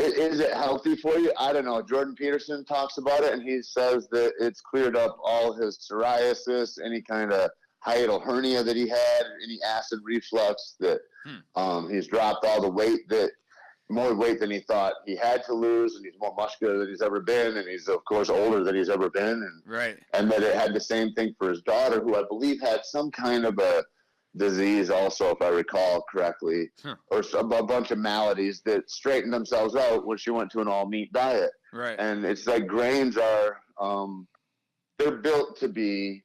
Is it healthy for you? I don't know. Jordan Peterson talks about it, and he says that it's cleared up all his psoriasis, any kind of hiatal hernia that he had, any acid reflux, that he's dropped all the weight, more weight than he thought he had to lose, and he's more muscular than he's ever been, and he's, of course, older than he's ever been. And that it had the same thing for his daughter, who I believe had some kind of a disease also, if I recall correctly, or a bunch of maladies that straightened themselves out when she went to an all-meat diet.
Right.
And it's like grains are, they're built to be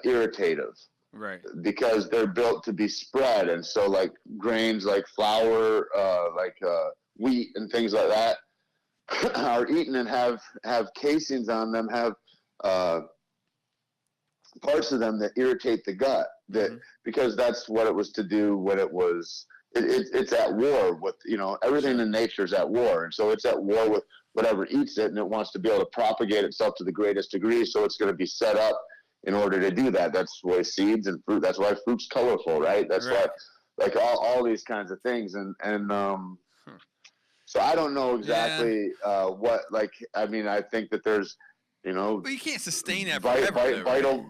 irritative.
Right.
Because they're built to be spread. And so like grains like flour, wheat and things like that are eaten and have casings on them, have parts of them that irritate the gut, that because that's what it was to do when it's at war with, everything in nature is at war. And so it's at war with whatever eats it, and it wants to be able to propagate itself to the greatest degree. So it's going to be set up in order to do that. That's why seeds and fruit, that's why fruit's colorful, right? That's why, like all these kinds of things. And so I don't know exactly what, like, I mean, I think that there's,
but you can't sustain that forever.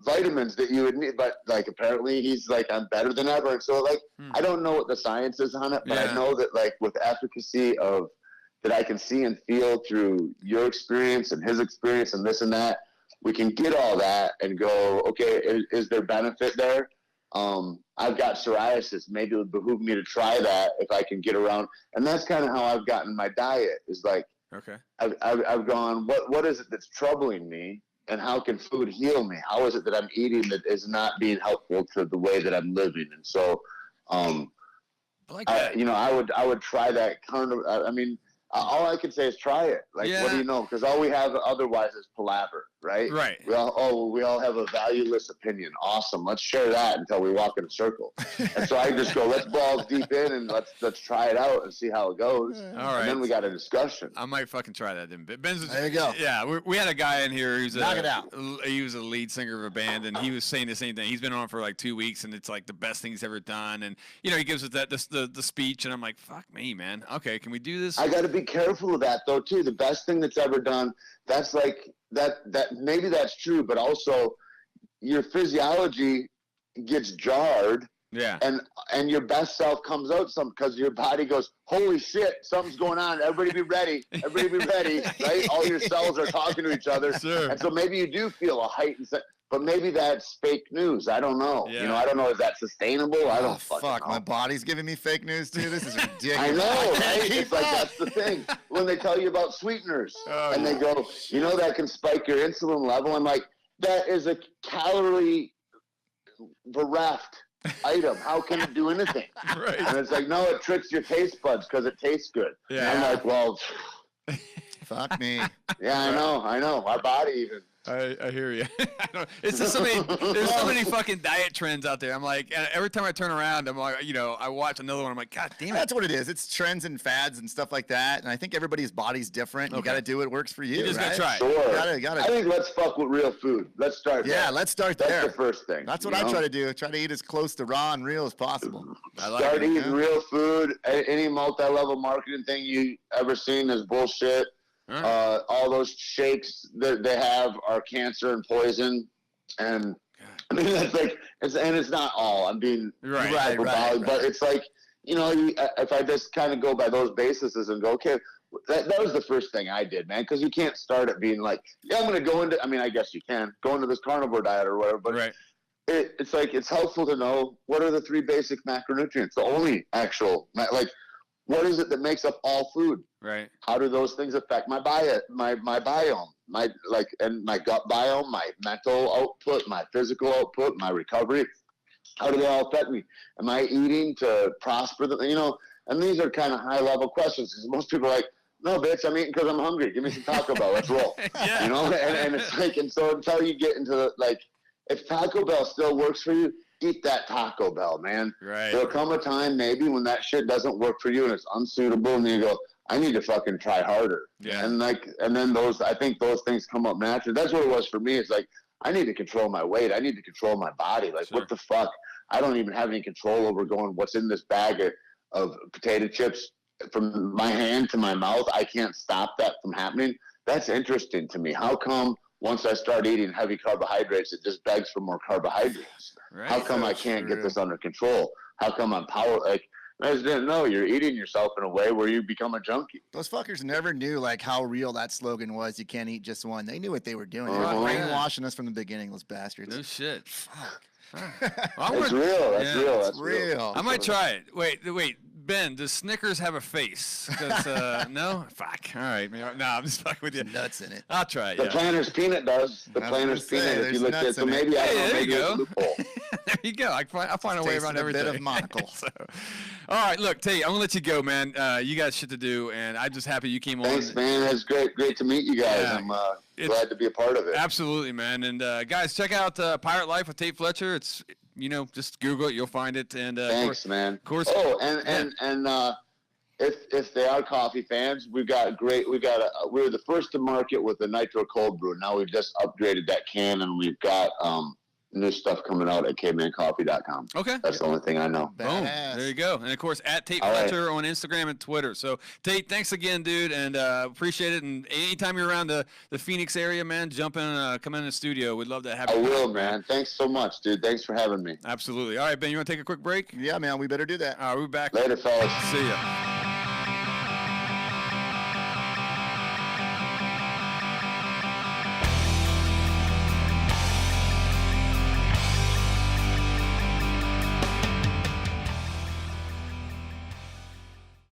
Vitamins that you would need, but like apparently he's like, I'm better than ever. And so like, I don't know what the science is on it, but I know that like with efficacy of that I can see and feel through your experience and his experience and this and that, we can get all that and go, okay, is there benefit there? I've got psoriasis. Maybe it would behoove me to try that if I can get around. And that's kind of how I've gotten my diet, is like,
okay,
I've gone, what is it that's troubling me, and how can food heal me? How is it that I'm eating that is not being helpful to the way that I'm living? And so, I would try that kind of, I mean, all I can say is try it. Like, what do you know? Because all we have otherwise is palaver, right?
Right.
We all have a valueless opinion. Awesome. Let's share that until we walk in a circle. And so I just go, let's balls deep in and let's try it out and see how it goes.
All right.
And then we got a discussion.
I might fucking try that then. Ben's,
there you go.
Yeah, we had a guy in here who's
knock it out.
He was a lead singer of a band, and he was saying the same thing. He's been on for like 2 weeks, and it's like the best thing he's ever done. And he gives us the speech, and I'm like, fuck me, man. Okay, can we do this?
I got to be careful of that though too. The best thing that's ever done. That's like that maybe that's true, but also your physiology gets jarred
Yeah.
And your best self comes out because your body goes, holy shit, something's going on. Everybody be ready. Everybody be ready. Right? All your cells are talking to each other.
Sure.
And so maybe you do feel a heightened sense. But maybe that's fake news. I don't know.
Yeah.
You know, I don't know. Is that sustainable? I don't fucking
fuck.
know.
My body's giving me fake news too. This is ridiculous.
I know, right?
Keep
It's like
up.
that's the thing. When they tell you about sweeteners and
yeah.
they go, you know, that can spike your insulin level. I'm like, that is a calorie bereft item. How can it do anything?
Right.
And it's like, no, it tricks your taste buds because it tastes good.
Yeah.
I'm like, well,
Fuck me.
yeah, I know. Our body even.
I hear you. It's just there's so many fucking diet trends out there. I'm like, every time I turn around, I'm like, you know, I watch another one. I'm like, God damn it.
That's what it is. It's trends and fads and stuff like that. And I think everybody's body's different. You
Okay.
got to do what works for you.
You just gotta
right?
try it.
Sure.
You gotta.
I think let's fuck with real food. Let's start
Yeah,
there.
let's start
That's
there.
the first thing.
That's what
you
I
know?
try to do. Try to eat as close to raw and real as possible.
I like
Start
it.
eating real food. Any multi-level marketing thing you ever seen is bullshit.
All right.
All those shakes that they have are cancer and poison, and I mean that's like it's not all. I'm being
Right.
hyperbolic, but it's like, you know, if I just kind of go by those bases and go, okay, that was the first thing I did, man, because you can't start at being like, yeah, I'm going to go into. I mean, I guess you can go into this carnivore diet or whatever, but
Right.
it's like it's helpful to know what are the 3 basic macronutrients, the only actual like. What is it that makes up all food?
Right.
How do those things affect my biome, and my gut biome, my mental output, my physical output, my recovery? How do they all affect me? Am I eating to prosper? You know, and these are kind of high level questions because most people are like, no, bitch, I'm eating because I'm hungry. Give me some Taco Bell. Let's roll.
Yeah.
You know, and it's like, and so until you get into the, like, if Taco Bell still works for you, eat that Taco Bell, man.
Right.
There'll come a time maybe when that shit doesn't work for you and it's unsuitable, and you go, I need to fucking try harder.
Yeah.
And then I think those things come up naturally. That's what it was for me. It's like, I need to control my weight. I need to control my body. Like,
Sure.
what the fuck? I don't even have any control over going, what's in this bag of potato chips from my hand to my mouth. I can't stop that from happening. That's interesting to me. How come once I start eating heavy carbohydrates, it just begs for more carbohydrates?
Right.
How come I can't get this under control? How come I'm I just didn't know. You're eating yourself in a way where you become a junkie.
Those fuckers never knew like how real that slogan was. You can't eat just one. They knew what they were doing. They were
Uh-huh.
brainwashing us from the beginning, those bastards.
No shit.
Fuck.
Well,
It's real. That's
yeah,
real.
It's
That's real.
real.
I might try it. Wait, Ben, does Snickers have a face? 'Cause, no? Fuck. All right. No, I'm just fucking with you.
Nuts in it.
I'll try it.
The
Yeah.
Planter's Peanut does. The
I was
Planter's
gonna say,
Peanut. If you
there's
look at
nuts
so
in it.
maybe I
Hey,
don't know.
there
Maybe
you
there's a
go.
loophole.
There you go. I'll find a way
Tasted
around
a
everything.
bit of monocle.
So, all right, look, Tate, I'm gonna let you go, man. You got shit to do, and I'm just happy you came
Thanks,
on.
man. It's great to meet you guys.
Yeah.
I'm
It's-
glad to be a part of it.
Absolutely, man. And guys, check out Pirate Life with Tait Fletcher. It's just Google it, you'll find it. And
Thanks, man.
Of course.
Oh, and if they are coffee fans, we're the first to market with the Nitro Cold Brew. Now we've just upgraded that can, and we've got new stuff coming out at cavemancoffee.com.
Okay.
That's the only thing I know.
Boom.
Badass.
There you go. And of course, at Tait
All right.
Fletcher on Instagram and Twitter. So, Tate, thanks again, dude, and appreciate it. And anytime you're around the Phoenix area, man, jump in, come in the studio. We'd love to have
I
you.
will, man. Thanks so much, dude. Thanks for having me.
Absolutely. All right, Ben, you want to take a quick break?
Yeah, man, we better do that.
All right, we'll be back.
Later, fellas.
See ya.